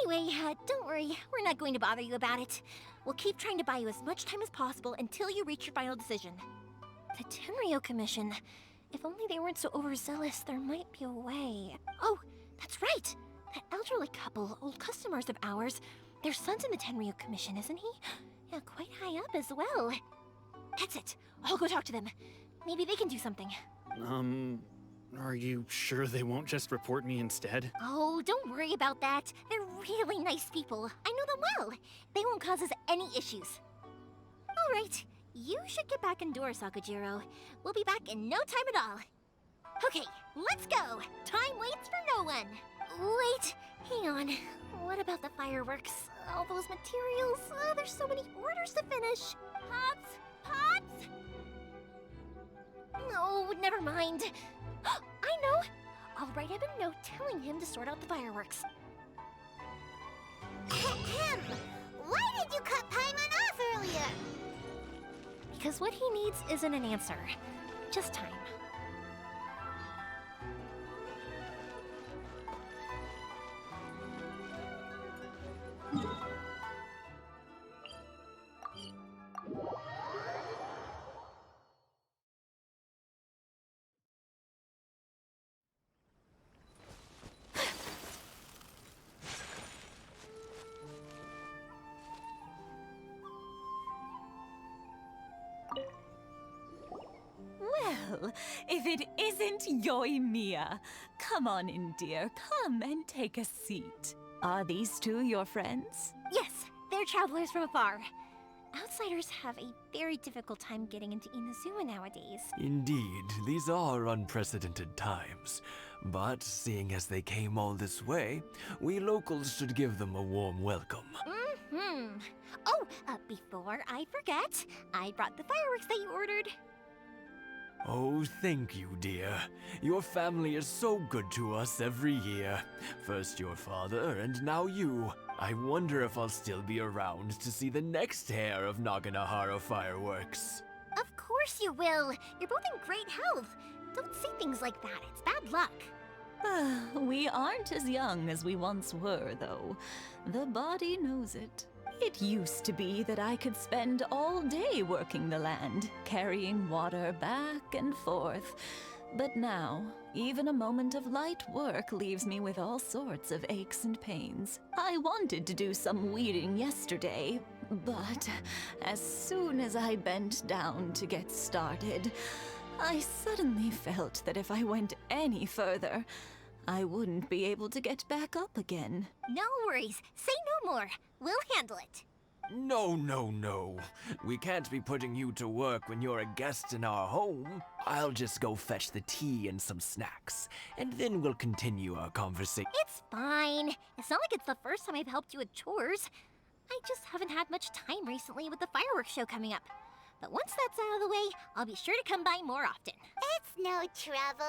S2: Anyway, don't worry. We're not going to bother you about it. We'll keep trying to buy you as much time as possible until you reach your final decision. The Tenryo Commission. If only they weren't so overzealous, there might be a way. Oh, that's right! That elderly couple, old customers of ours, their son's in the Tenryo Commission, isn't he? Yeah, quite high up as well. That's it. I'll go talk to them. Maybe they can do something.
S6: Are you sure they won't just report me instead?
S2: Oh, don't worry about that. They're really nice people. I know them well. They won't cause us any issues. All right. You should get back indoors, Sakujiro. We'll be back in no time at all. Okay, let's go. Time waits for no one. Wait, hang on. What about the fireworks? All those materials? There's so many orders to finish. Pops? Pops? No, never mind. I know. I'll write him a note telling him to sort out the fireworks.
S3: Ahem. Why did you cut Paimon off earlier?
S2: Because what he needs isn't an answer, just time.
S12: Well, if it isn't Yoimiya. Come on in, dear. Come and take a seat. Are these two your friends?
S2: Yes, they're travelers from afar. Outsiders have a very difficult time getting into Inazuma nowadays.
S13: Indeed, these are unprecedented times. But seeing as they came all this way, we locals should give them a warm welcome.
S2: Mm-hmm. Oh, before I forget, I brought the fireworks that you ordered.
S13: Oh, thank you, dear. Your family is so good to us every year. First your father, and now you. I wonder if I'll still be around to see the next hair of Naganohara fireworks.
S2: Of course you will. You're both in great health. Don't say things like that. It's bad luck.
S12: We aren't as young as we once were, though. The body knows it. It used to be that I could spend all day working the land, carrying water back and forth. But now, even a moment of light work leaves me with all sorts of aches and pains. I wanted to do some weeding yesterday, but as soon as I bent down to get started, I suddenly felt that if I went any further, I wouldn't be able to get back up again.
S2: No worries. Say no more. We'll handle it.
S13: No, no, no. We can't be putting you to work when you're a guest in our home. I'll just go fetch the tea and some snacks, and then we'll continue our conversation.
S2: It's fine. It's not like it's the first time I've helped you with chores. I just haven't had much time recently with the fireworks show coming up. But once that's out of the way, I'll be sure to come by more often.
S3: It's no trouble,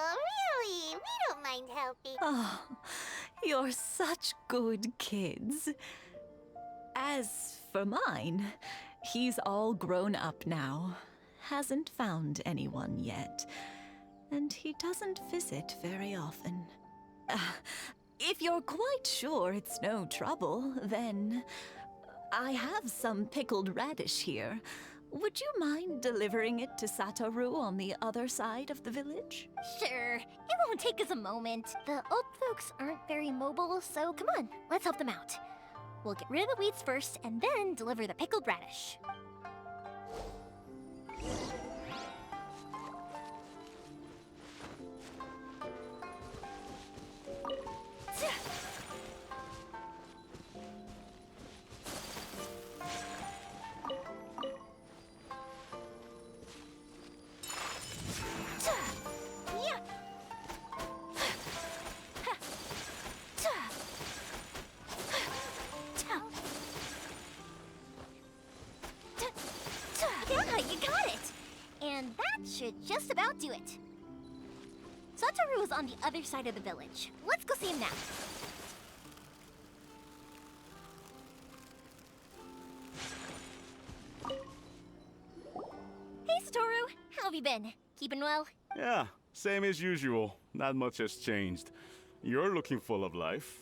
S3: really. We don't mind helping.
S12: Oh, you're such good kids. As for mine, he's all grown up now. Hasn't found anyone yet. And he doesn't visit very often. If you're quite sure it's no trouble, then I have some pickled radish here. Would you mind delivering it to Satoru on the other side of the village?
S2: Sure. It won't take us a moment. The old folks aren't very mobile, so come on, let's help them out. We'll get rid of the weeds first, and then deliver the pickled radish. Yeah, you got it! And that should just about do it. Satoru is on the other side of the village. Let's go see him now. Hey, Satoru! How have you been? Keeping well?
S14: Yeah, same as usual. Not much has changed. You're looking full of life.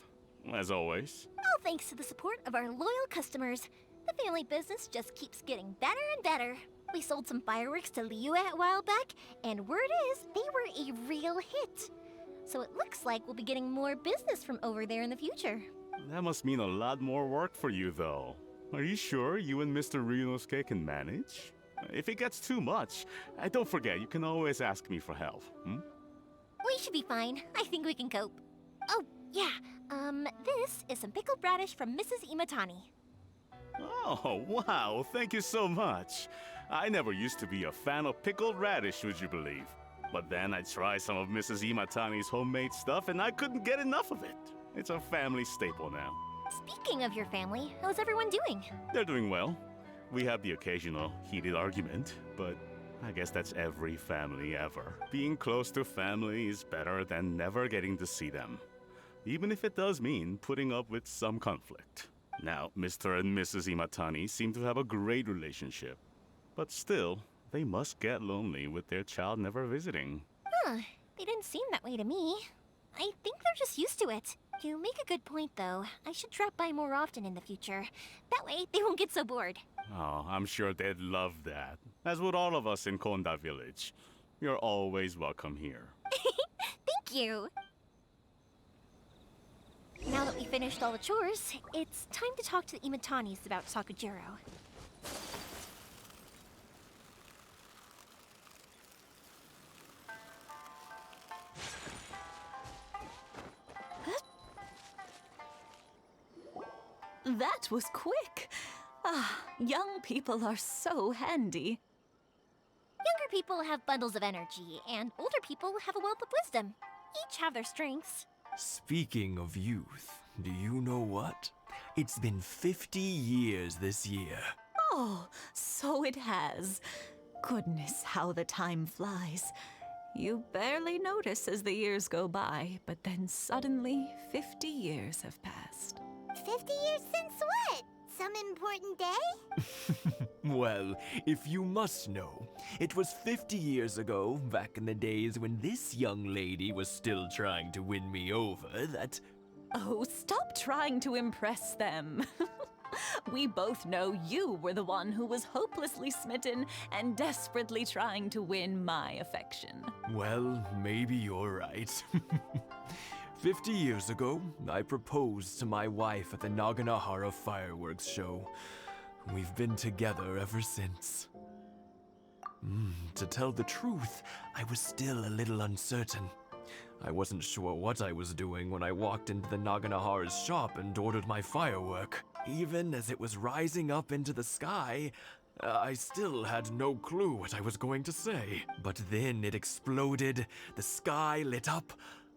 S14: as always.
S2: All thanks to the support of our loyal customers. The family business just keeps getting better and better. We sold some fireworks to Liu a while back, and word is they were a real hit. So it looks like we'll be getting more business from over there in the future.
S14: That must mean a lot more work for you, though. Are you sure you and Mr. Ryunosuke can manage? If it gets too much, don't forget, you can always ask me for help,
S2: We should be fine. I think we can cope. Oh, yeah. This is some pickled radish from Mrs. Imatani.
S14: Oh, wow, thank you so much. I never used to be a fan of pickled radish, would you believe? But then I tried some of Mrs. Imatani's homemade stuff and I couldn't get enough of it. It's a family staple now.
S2: Speaking of your family, how's everyone doing?
S14: They're doing well. We have the occasional heated argument, but I guess that's every family ever. Being close to family is better than never getting to see them, even if it does mean putting up with some conflict. Now, Mr. and Mrs. Imatani seem to have a great relationship, but still, they must get lonely with their child never visiting.
S2: Huh, they didn't seem that way to me. I think they're just used to it. You make a good point, though. I should drop by more often in the future. That way, they won't get so bored.
S14: Oh, I'm sure they'd love that. As would all of us in Konda Village. You're always welcome here.
S2: Thank you! Now that we finished all the chores, it's time to talk to the Imatanis about Sakujiro.
S12: That was quick. Ah, young people are so handy.
S2: Younger people have bundles of energy, and older people have a wealth of wisdom. Each have their strengths.
S13: Speaking of youth, do you know what? It's been 50 years this year.
S12: Oh, so it has. Goodness, how the time flies. You barely notice as the years go by, but then suddenly 50 years have passed.
S3: 50 years since what? Some important day?
S13: Well, if you must know, it was 50 years ago, back in the days when this young lady was still trying to win me over, that...
S12: Oh, stop trying to impress them. We both know you were the one who was hopelessly smitten and desperately trying to win my affection.
S13: Well, maybe you're right. 50 years ago, I proposed to my wife at the Naganahara fireworks show. We've been together ever since. To tell the truth, I was still a little uncertain. I wasn't sure what I was doing when I walked into the Naganahara's shop and ordered my firework. Even as it was rising up into the sky, I still had no clue what I was going to say. But then it exploded, the sky lit up.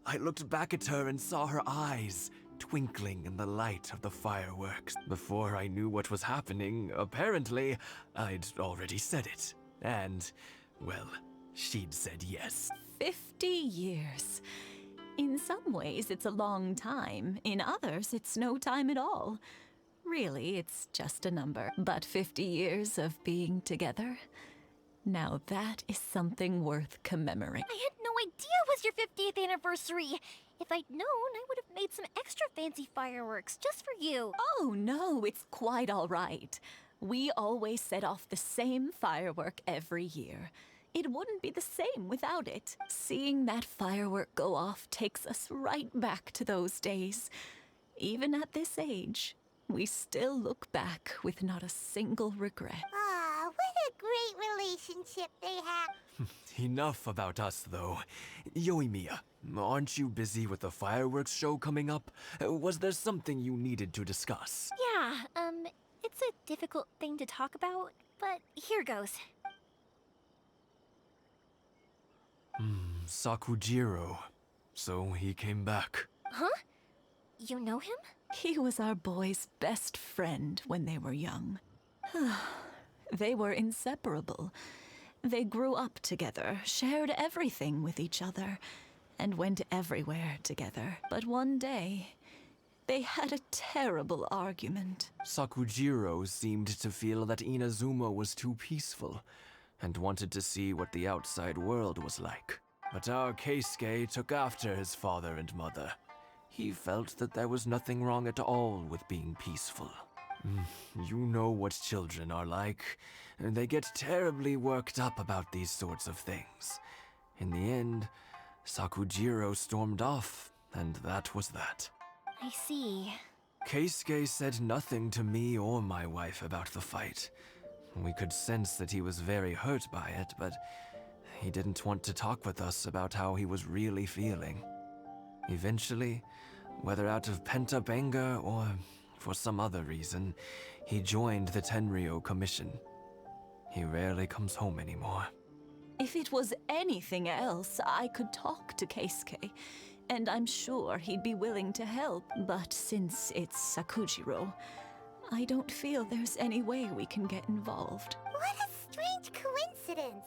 S13: I looked back at her and saw her eyes twinkling in the light of the fireworks. Before I knew what was happening, apparently, I'd already said it. And, well, she'd said yes.
S12: 50 years. In some ways, it's a long time. In others, it's no time at all. Really, it's just a number. But 50 years of being together? Now that is something worth commemorating.
S2: I had no idea it was your 50th anniversary. If I'd known, I would have made some extra fancy fireworks just for you.
S12: Oh, no, it's quite all right. We always set off the same firework every year. It wouldn't be the same without it. Seeing that firework go off takes us right back to those days. Even at this age, we still look back with not a single regret.
S3: Ah, what a great relationship they have.
S13: Enough about us, though. Yoimiya, aren't you busy with the fireworks show coming up? Was there something you needed to discuss?
S2: Yeah, it's a difficult thing to talk about, but here goes.
S13: Sakujiro. So he came back.
S2: Huh? You know him?
S12: He was our boy's best friend when they were young. They were inseparable. They grew up together, shared everything with each other, and went everywhere together. But one day, they had a terrible argument.
S13: Sakujiro seemed to feel that Inazuma was too peaceful, and wanted to see what the outside world was like. But our Keisuke took after his father and mother. he felt that there was nothing wrong at all with being peaceful. You know what children are like. They get terribly worked up about these sorts of things. In the end, Sakujiro stormed off, and that was that.
S2: I see.
S13: Keisuke said nothing to me or my wife about the fight. We could sense that he was very hurt by it, but he didn't want to talk with us about how he was really feeling. Eventually, whether out of pent-up anger or for some other reason, he joined the Tenryou Commission. He rarely comes home anymore.
S12: If it was anything else, I could talk to Keisuke, and I'm sure he'd be willing to help. But since it's Sakujiro, I don't feel there's any way we can get involved.
S3: What a strange coincidence.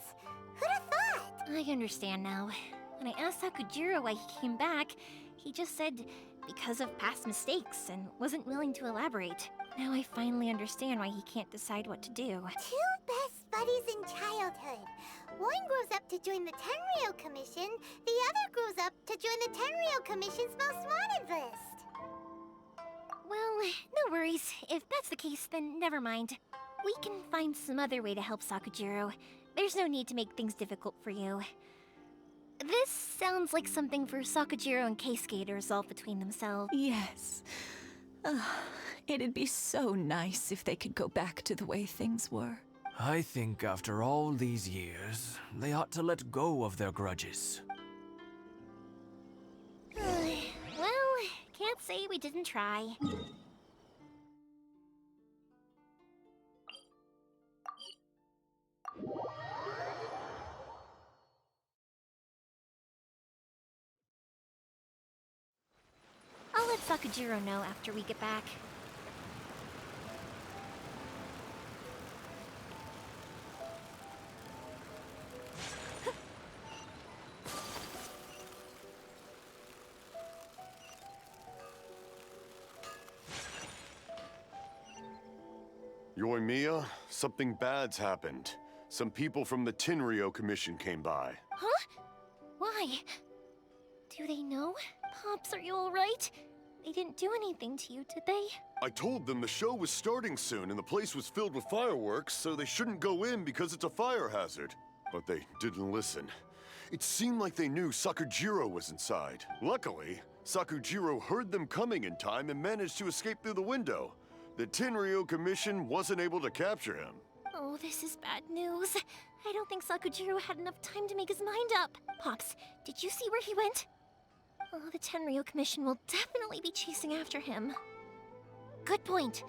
S3: Who'd have thought?
S2: I understand now. When I asked Sakujiro why he came back, he just said because of past mistakes and wasn't willing to elaborate. Now I finally understand why he can't decide what to do.
S3: Two best buddies in childhood. One grows up to join the Tenryou Commission, the other grows up to join the Tenryou Commission's most wanted list.
S2: Well, no worries. If that's the case, then never mind. We can find some other way to help Sakujiro. There's no need to make things difficult for you. This sounds like something for Sakujiro and Keisuke to resolve between themselves.
S12: Yes. It'd be so nice if they could go back to the way things were.
S13: I think after all these years, they ought to let go of their grudges.
S2: Well, can't say we didn't try. I'll let Sakujiro know after we get back.
S4: Yoimiya, something bad's happened. Some people from the Tenryou Commission came by.
S2: Huh? Why? Do they know? Pops, are you alright? They didn't do anything to you, did they?
S4: I told them the show was starting soon and the place was filled with fireworks, so they shouldn't go in because it's a fire hazard. But they didn't listen. It seemed like they knew Sakujiro was inside. Luckily, Sakujiro heard them coming in time and managed to escape through the window. The Tenryou Commission wasn't able to capture him.
S2: Oh, this is bad news. I don't think Sakujiro had enough time to make his mind up. Pops, did you see where he went? Oh, the Tenryou Commission will definitely be chasing after him. Good point.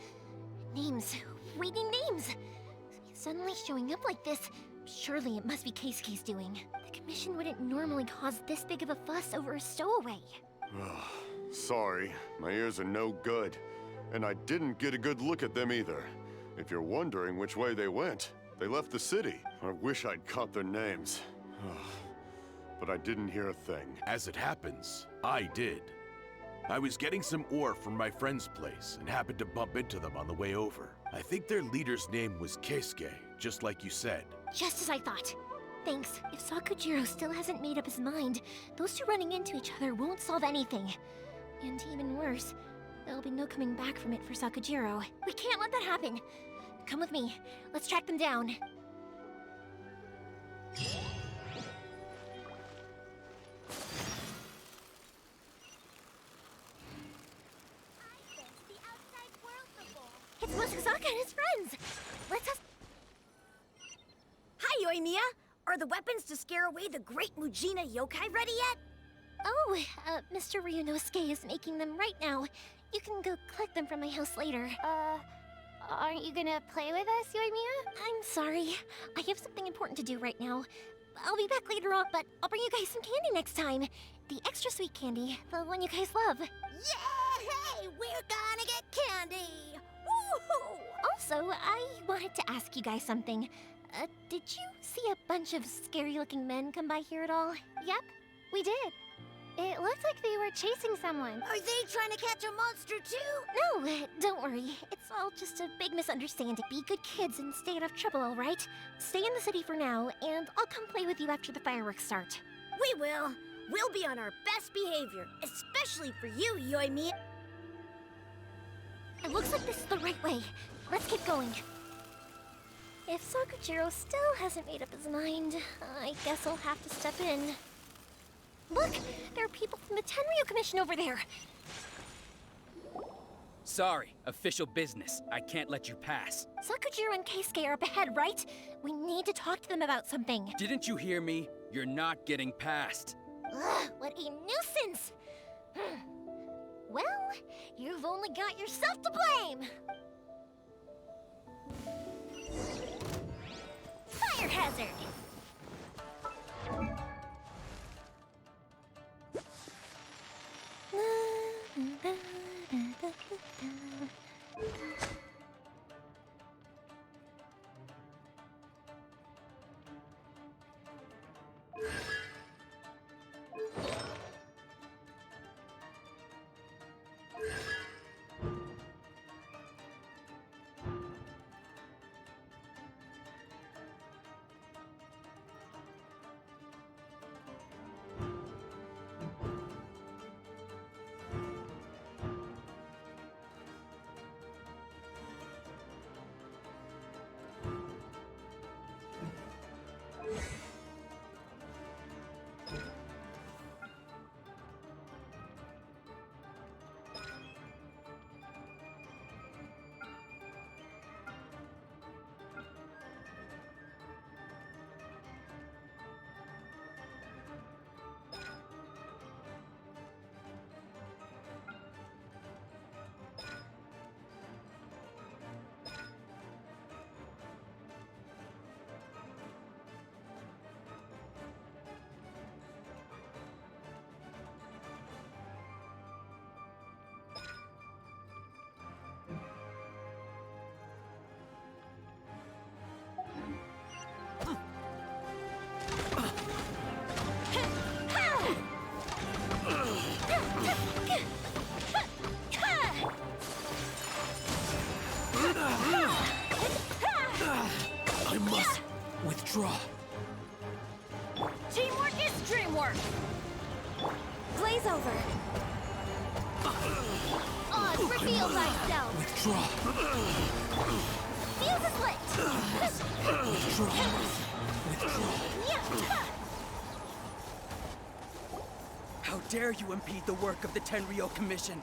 S2: Names. Reading names. Suddenly showing up like this. Surely it must be Keisuke's doing. The Commission wouldn't normally cause this big of a fuss over a stowaway.
S4: Sorry, my ears are no good. And I didn't get a good look at them either. If you're wondering which way they went, they left the city. I wish I'd caught their names. But I didn't hear a thing.
S8: As it happens, I did. I was getting some ore from my friend's place and happened to bump into them on the way over. I think their leader's name was Keisuke, just like you said.
S2: Just as I thought. Thanks. If Sakujiro still hasn't made up his mind, those two running into each other won't solve anything. And even worse, there'll be no coming back from it for Sakujiro. We can't let that happen. Come with me. Let's track them down. It's Mochizaka and his friends! Let's us...
S1: Hi, Yoimiya! Are the weapons to scare away the great Mujina yokai ready yet?
S2: Oh, Mr. Ryunosuke is making them right now. You can go collect them from my house later.
S3: Aren't you gonna play with us, Yoimiya?
S2: I'm sorry. I have something important to do right now. I'll be back later on, but I'll bring you guys some candy next time. The extra sweet candy, the one you guys love.
S3: Yay! We're gonna get candy! Woohoo!
S2: Also, I wanted to ask you guys something. Did you see a bunch of scary-looking men come by here at all?
S3: Yep, we did. It looked like they were chasing someone.
S1: Are they trying to catch a monster too?
S2: No, don't worry. It's all just a big misunderstanding. Be good kids and stay out of trouble, all right? Stay in the city for now, and I'll come play with you after the fireworks start.
S1: We will. We'll be on our best behavior, especially for you, Yoimiya.
S2: It looks like this is the right way. Let's keep going. If Sakujiro still hasn't made up his mind, I guess I'll have to step in. Look! There are people from the Tenryu Commission over there!
S15: Sorry, official business. I can't let you pass.
S2: Sakujiro and Keisuke are up ahead, right? We need to talk to them about something.
S15: Didn't you hear me? You're not getting past.
S2: Ugh, what a nuisance! Well, you've only got yourself to blame! Fire hazard!
S13: I must withdraw.
S1: Teamwork is dreamwork!
S2: Glaze over.
S3: On, reveal thyself!
S13: Withdraw.
S2: Fuse is lit!
S13: Withdraw.
S15: How dare you impede the work of the Tenryo Commission?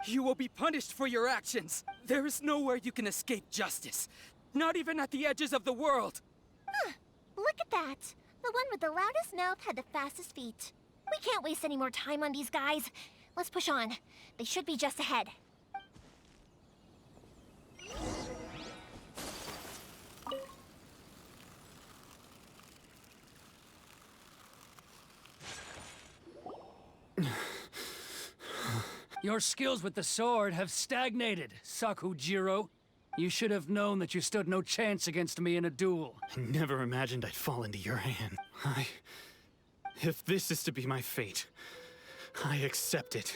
S15: You will be punished for your actions. There is nowhere you can escape justice. Not even at the edges of the world.
S2: Huh, look at that. The one with the loudest mouth had the fastest feet. We can't waste any more time on these guys. Let's push on. They should be just ahead.
S7: Your skills with the sword have stagnated, Sakujiro. You should have known that you stood no chance against me in a duel.
S6: I never imagined I'd fall into your hand. If this is to be my fate, I accept it.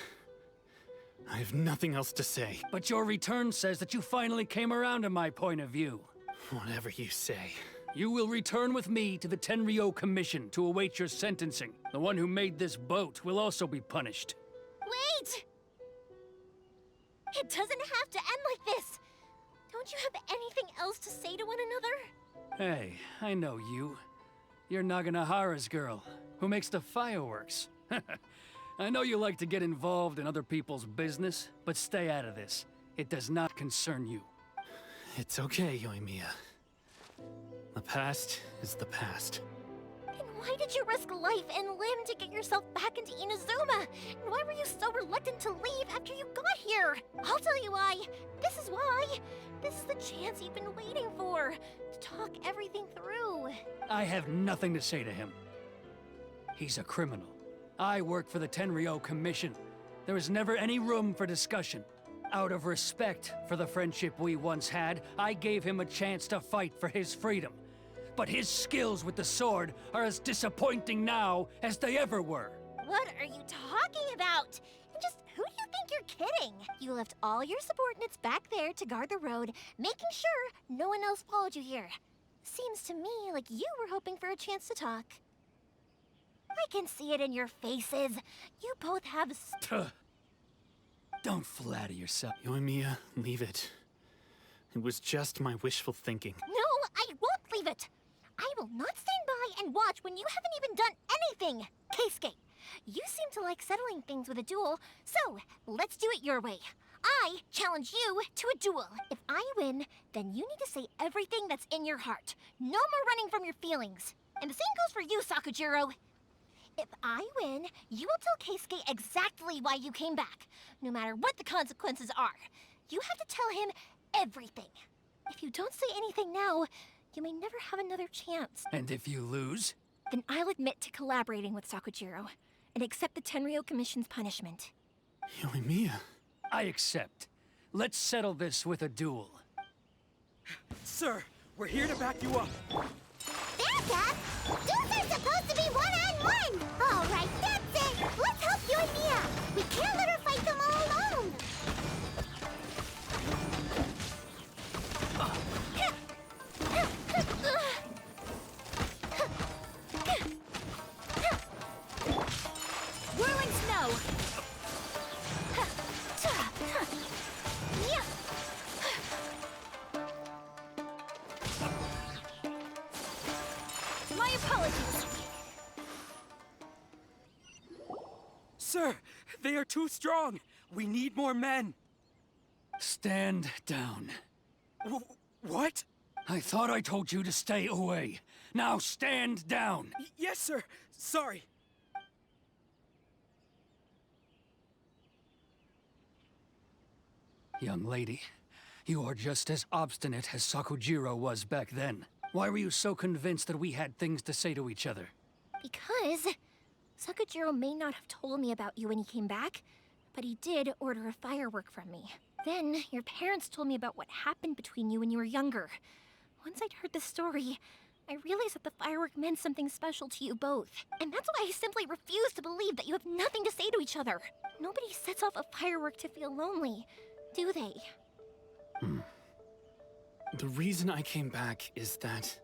S6: I have nothing else to say.
S7: But your return says that you finally came around to my point of view.
S6: Whatever you say.
S7: You will return with me to the Tenryo Commission to await your sentencing. The one who made this boat will also be punished.
S2: Wait! It doesn't have to end like this! Don't you have anything else to say to one another?
S7: Hey, I know you. You're Naganohara's girl, who makes the fireworks. I know you like to get involved in other people's business, but stay out of this. It does not concern you.
S6: It's okay, Yoimiya. The past is the past.
S2: Then why did you risk life and limb to get yourself back into Inazuma? And why were you so reluctant to leave after you got here? I'll tell you why. This is why. This is the chance you've been waiting for. To talk everything through.
S7: I have nothing to say to him. He's a criminal. I work for the Tenryo Commission. There is never any room for discussion. Out of respect for the friendship we once had, I gave him a chance to fight for his freedom. But his skills with the sword are as disappointing now as they ever were.
S2: What are you talking about? And just who do you think you're kidding? You left all your subordinates back there to guard the road, making sure no one else followed you here. Seems to me like you were hoping for a chance to talk. I can see it in your faces. You both have
S7: Don't flatter yourself.
S6: Yoimiya, leave it. It was just my wishful thinking.
S2: No, I won't leave it! I will not stand by and watch when you haven't even done anything! Keisuke, you seem to like settling things with a duel, so let's do it your way. I challenge you to a duel. If I win, then you need to say everything that's in your heart. No more running from your feelings. And the same goes for you, Sakujiro. If I win, you will tell Keisuke exactly why you came back, no matter what the consequences are. You have to tell him everything. If you don't say anything now, you may never have another chance.
S7: And if you lose?
S2: Then I'll admit to collaborating with Sakujiro and accept the Tenryou Commission's punishment.
S6: Yoimiya.
S7: I accept. Let's settle this with a duel.
S15: Sir, we're here to back you up.
S3: Back up? Duels are supposed to be one-on-one! All right, that's it! Let's help Yoimiya! We can't let her fight them all alone!
S1: Whirling snow! My apologies.
S15: Sir, they are too strong. We need more men.
S7: Stand down.
S15: What?
S7: I thought I told you to stay away. Now stand down.
S15: Yes, sir. Sorry.
S7: Young lady, you are just as obstinate as Sakujiro was back then. Why were you so convinced that we had things to say to each other?
S2: Because Sakujiro may not have told me about you when he came back, but he did order a firework from me. Then your parents told me about what happened between you when you were younger. Once I'd heard the story, I realized that the firework meant something special to you both. And that's why I simply refuse to believe that you have nothing to say to each other. Nobody sets off a firework to feel lonely, do they?
S6: The reason I came back is that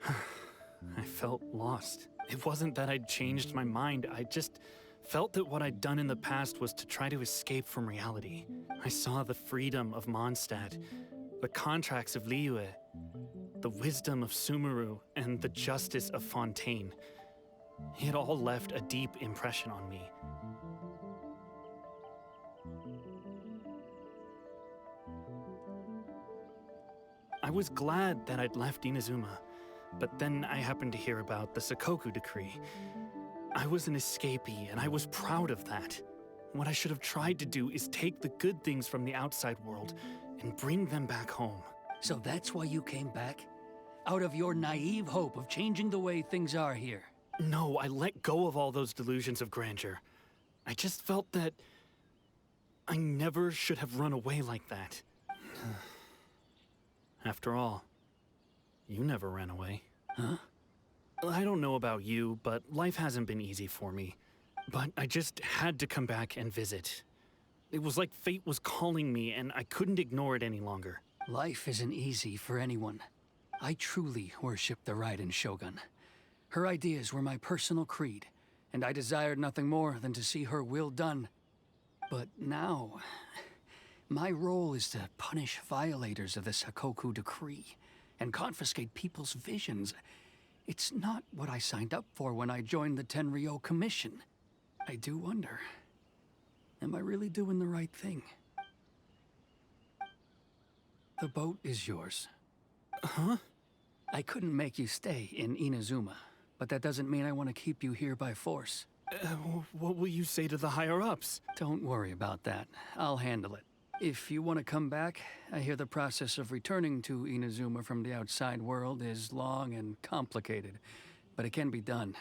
S6: I felt lost. It wasn't that I'd changed my mind, I just felt that what I'd done in the past was to try to escape from reality. I saw the freedom of Mondstadt, the contracts of Liyue, the wisdom of Sumeru, and the justice of Fontaine. It all left a deep impression on me. I was glad that I'd left Inazuma, but then I happened to hear about the Sakoku decree. I was an escapee, and I was proud of that. What I should have tried to do is take the good things from the outside world and bring them back home.
S7: So that's why you came back? Out of your naive hope of changing the way things are here?
S6: No, I let go of all those delusions of grandeur. I just felt that I never should have run away like that. After all, you never ran away.
S7: Huh?
S6: I don't know about you, but life hasn't been easy for me. But I just had to come back and visit. It was like fate was calling me, and I couldn't ignore it any longer.
S7: Life isn't easy for anyone. I truly worship the Raiden Shogun. Her ideas were my personal creed, and I desired nothing more than to see her will done. But now, my role is to punish violators of the Sakoku decree and confiscate people's visions. It's not what I signed up for when I joined the Tenryou Commission. I do wonder, am I really doing the right thing? The boat is yours.
S6: Huh?
S7: I couldn't make you stay in Inazuma, but that doesn't mean I want to keep you here by force.
S6: What will you say to the higher-ups?
S7: Don't worry about that. I'll handle it. If you want to come back, I hear the process of returning to Inazuma from the outside world is long and complicated, but it can be done.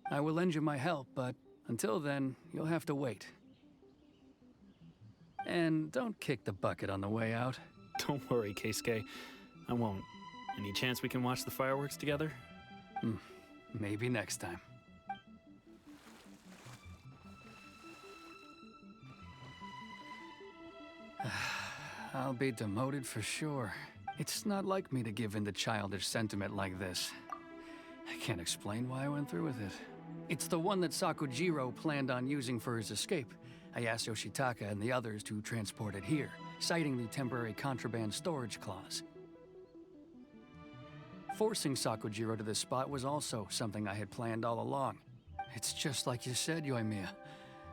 S7: I will lend you my help, but until then, you'll have to wait. And don't kick the bucket on the way out.
S6: Don't worry, Keisuke. I won't. Any chance we can watch the fireworks together?
S7: Maybe next time. I'll be demoted for sure. It's not like me to give in to childish sentiment like this. I can't explain why I went through with it. It's the one that Sakujiro planned on using for his escape. I asked Yoshitaka and the others to transport it here, citing the temporary contraband storage clause. Forcing Sakujiro to this spot was also something I had planned all along. It's just like you said, Yoimiya.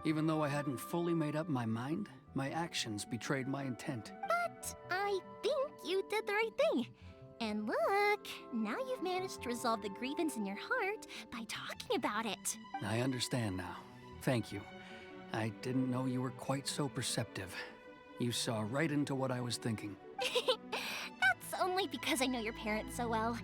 S7: Even though I hadn't fully made up my mind, my actions betrayed my intent.
S2: But I think you did the right thing. And look, now you've managed to resolve the grievance in your heart by talking about it.
S7: I understand now. Thank you. I didn't know you were quite so perceptive. You saw right into what I was thinking.
S2: That's only because I know your parents so well.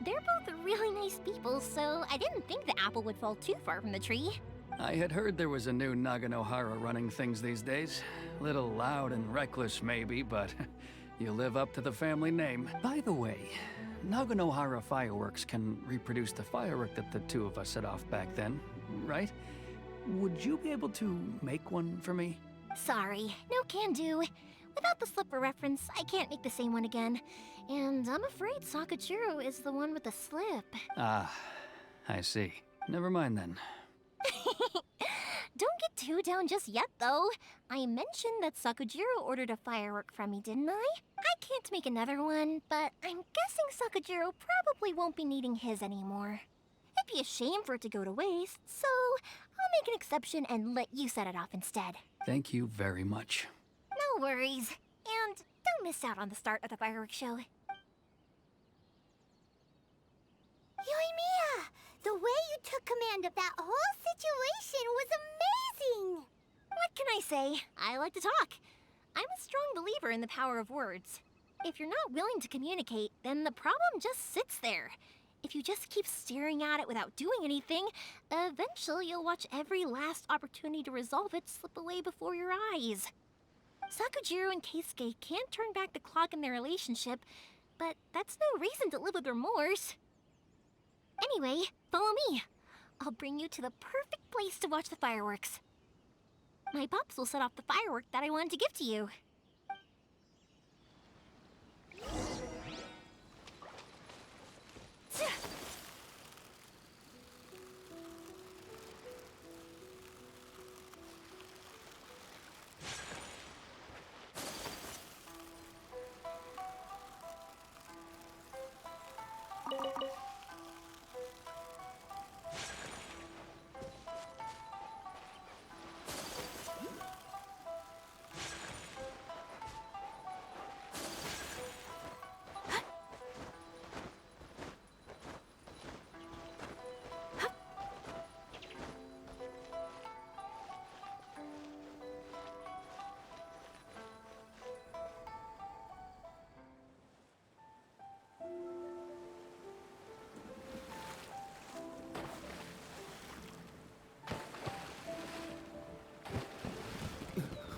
S2: They're both really nice people, so I didn't think the apple would fall too far from the tree.
S7: I had heard there was a new Naganohara running things these days. Little loud and reckless, maybe, but you live up to the family name. By the way, Naganohara Fireworks can reproduce the firework that the two of us set off back then, right? Would you be able to make one for me?
S2: Sorry, no can do. Without the slipper reference, I can't make the same one again. And I'm afraid Sakujiro is the one with the slip.
S7: Ah, I see. Never mind then.
S2: Don't get too down just yet, though. I mentioned that Sakujiro ordered a firework from me, didn't I? I can't make another one, but I'm guessing Sakujiro probably won't be needing his anymore. It'd be a shame for it to go to waste, so I'll make an exception and let you set it off instead.
S7: Thank you very much.
S2: No worries. And don't miss out on the start of the fireworks show.
S3: Yoimiya! The way you took command of that whole situation was amazing!
S2: What can I say? I like to talk. I'm a strong believer in the power of words. If you're not willing to communicate, then the problem just sits there. If you just keep staring at it without doing anything, eventually you'll watch every last opportunity to resolve it slip away before your eyes. Sakujiro and Keisuke can't turn back the clock in their relationship, but that's no reason to live with remorse. Anyway, follow me. I'll bring you to the perfect place to watch the fireworks. My pops will set off the firework that I wanted to give to you.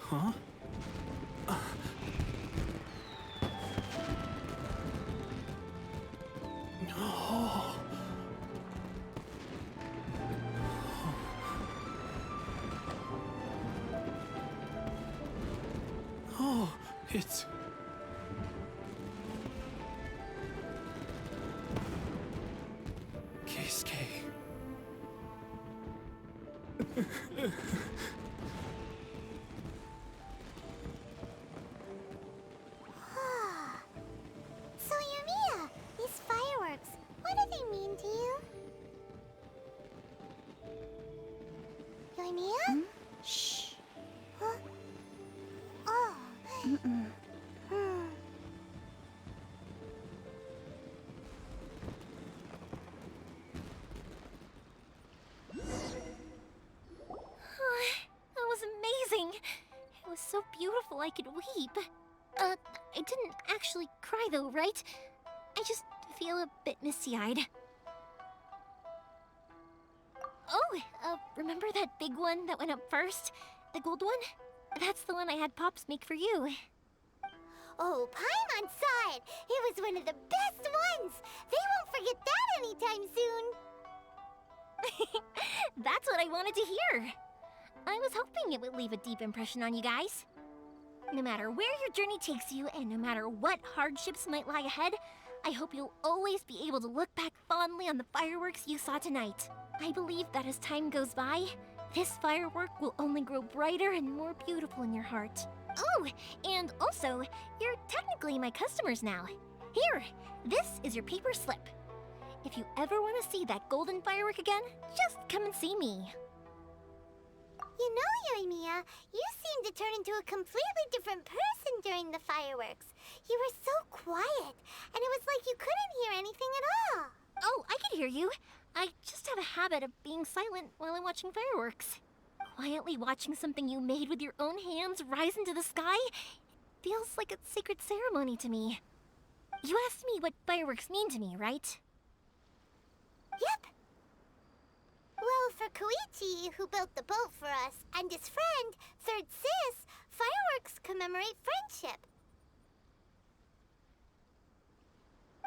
S6: Huh? Oh. Oh, it's... Keisuke.
S3: So, Yoimiya, these fireworks, what do they mean to you? Yoimiya? Shh. Huh? Oh.
S2: That was amazing. It was so beautiful I could weep. I didn't actually cry though, right? I just feel a bit misty-eyed. Oh, remember that big one that went up first? The gold one? That's the one I had Pops make for you.
S3: Oh, Paimon saw it! It was one of the best ones! They won't forget that anytime soon!
S2: That's what I wanted to hear. I was hoping it would leave a deep impression on you guys. No matter where your journey takes you, and no matter what hardships might lie ahead, I hope you'll always be able to look back fondly on the fireworks you saw tonight. I believe that as time goes by, this firework will only grow brighter and more beautiful in your heart. Oh, and also, you're technically my customers now. Here, this is your paper slip. If you ever want to see that golden firework again, just come and see me.
S3: You know, Yoimiya, you seemed to turn into a completely different person during the fireworks. You were so quiet, and it was like you couldn't hear anything at all.
S2: Oh, I can hear you. I just have a habit of being silent while I'm watching fireworks. Quietly watching something you made with your own hands rise into the sky feels like a sacred ceremony to me. You asked me what fireworks mean to me, right?
S3: Yep. Well, for Koichi, who built the boat for us, and his friend, Third Sis, fireworks commemorate friendship.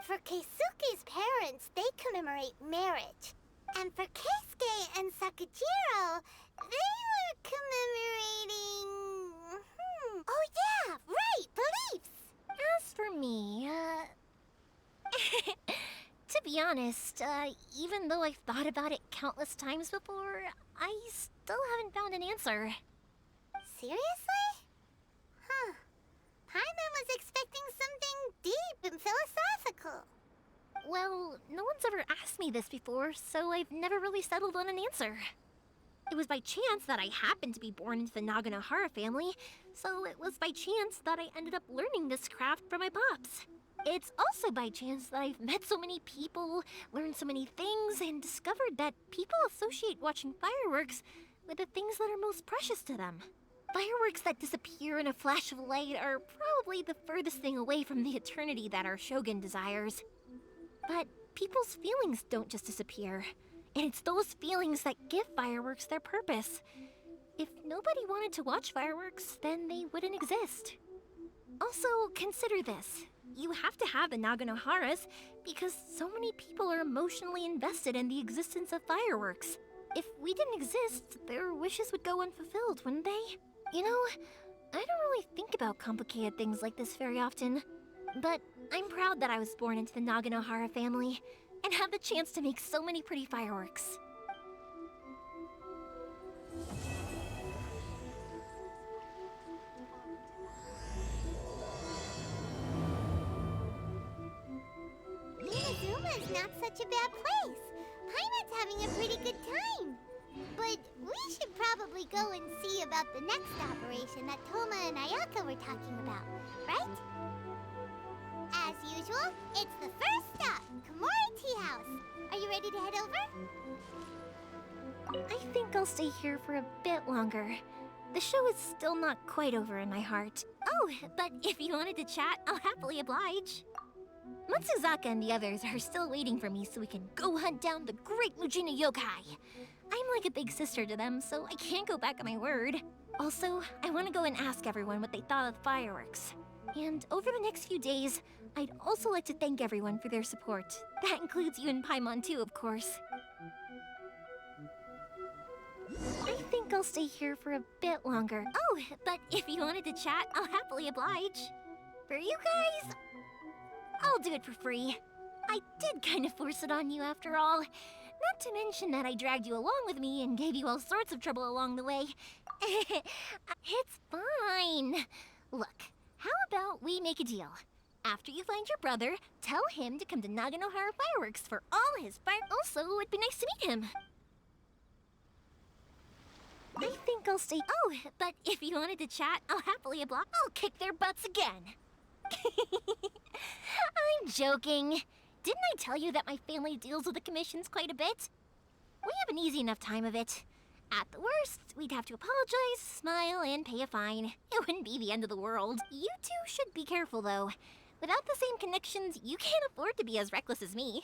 S3: For Keisuke's parents, they commemorate marriage. And for Keisuke and Sakajiro, they were commemorating... Oh yeah, right, beliefs!
S2: As for me, to be honest, even though I've thought about it countless times before, I still haven't found an answer.
S3: Seriously? Huh. Paimon was expecting something deep and philosophical.
S2: Well, no one's ever asked me this before, so I've never really settled on an answer. It was by chance that I happened to be born into the Naganohara family, so it was by chance that I ended up learning this craft from my pops. It's also by chance that I've met so many people, learned so many things, and discovered that people associate watching fireworks with the things that are most precious to them. Fireworks that disappear in a flash of light are probably the furthest thing away from the eternity that our shogun desires. But people's feelings don't just disappear, and it's those feelings that give fireworks their purpose. If nobody wanted to watch fireworks, then they wouldn't exist. Also, consider this. You have to have the Naganoharas because so many people are emotionally invested in the existence of fireworks. If we didn't exist, their wishes would go unfulfilled, wouldn't they? You know, I don't really think about complicated things like this very often. But I'm proud that I was born into the Naganohara family and have the chance to make so many pretty fireworks.
S3: Inazuma's not such a bad place. Paimon's having a pretty good time. But we should probably go and see about the next operation that Toma and Ayaka were talking about, right? As usual, it's the first stop, Komori Tea House. Are you ready to head over?
S2: I think I'll stay here for a bit longer. The show is still not quite over in my heart. Oh, but if you wanted to chat, I'll happily oblige. Matsuzaka and the others are still waiting for me so we can go hunt down the great Mujina yokai. I'm like a big sister to them, so I can't go back on my word. Also, I want to go and ask everyone what they thought of the fireworks. And over the next few days, I'd also like to thank everyone for their support. That includes you and Paimon too, of course. I think I'll stay here for a bit longer. Oh, but if you wanted to chat, I'll happily oblige. For you guys, I'll do it for free. I did kind of force it on you after all. Not to mention that I dragged you along with me and gave you all sorts of trouble along the way. It's fine. Look, how about we make a deal? After you find your brother, tell him to come to Naganohara Fireworks for all his fire. Also, it'd be nice to meet him. I think I'll stay. Oh, but if you wanted to chat, I'll happily oblige. I'll kick their butts again. I'm joking. Didn't I tell you that my family deals with the commissions quite a bit? We have an easy enough time of it. At the worst, we'd have to apologize, smile, and pay a fine. It wouldn't be the end of the world. You two should be careful, though. Without the same connections, you can't afford to be as reckless as me.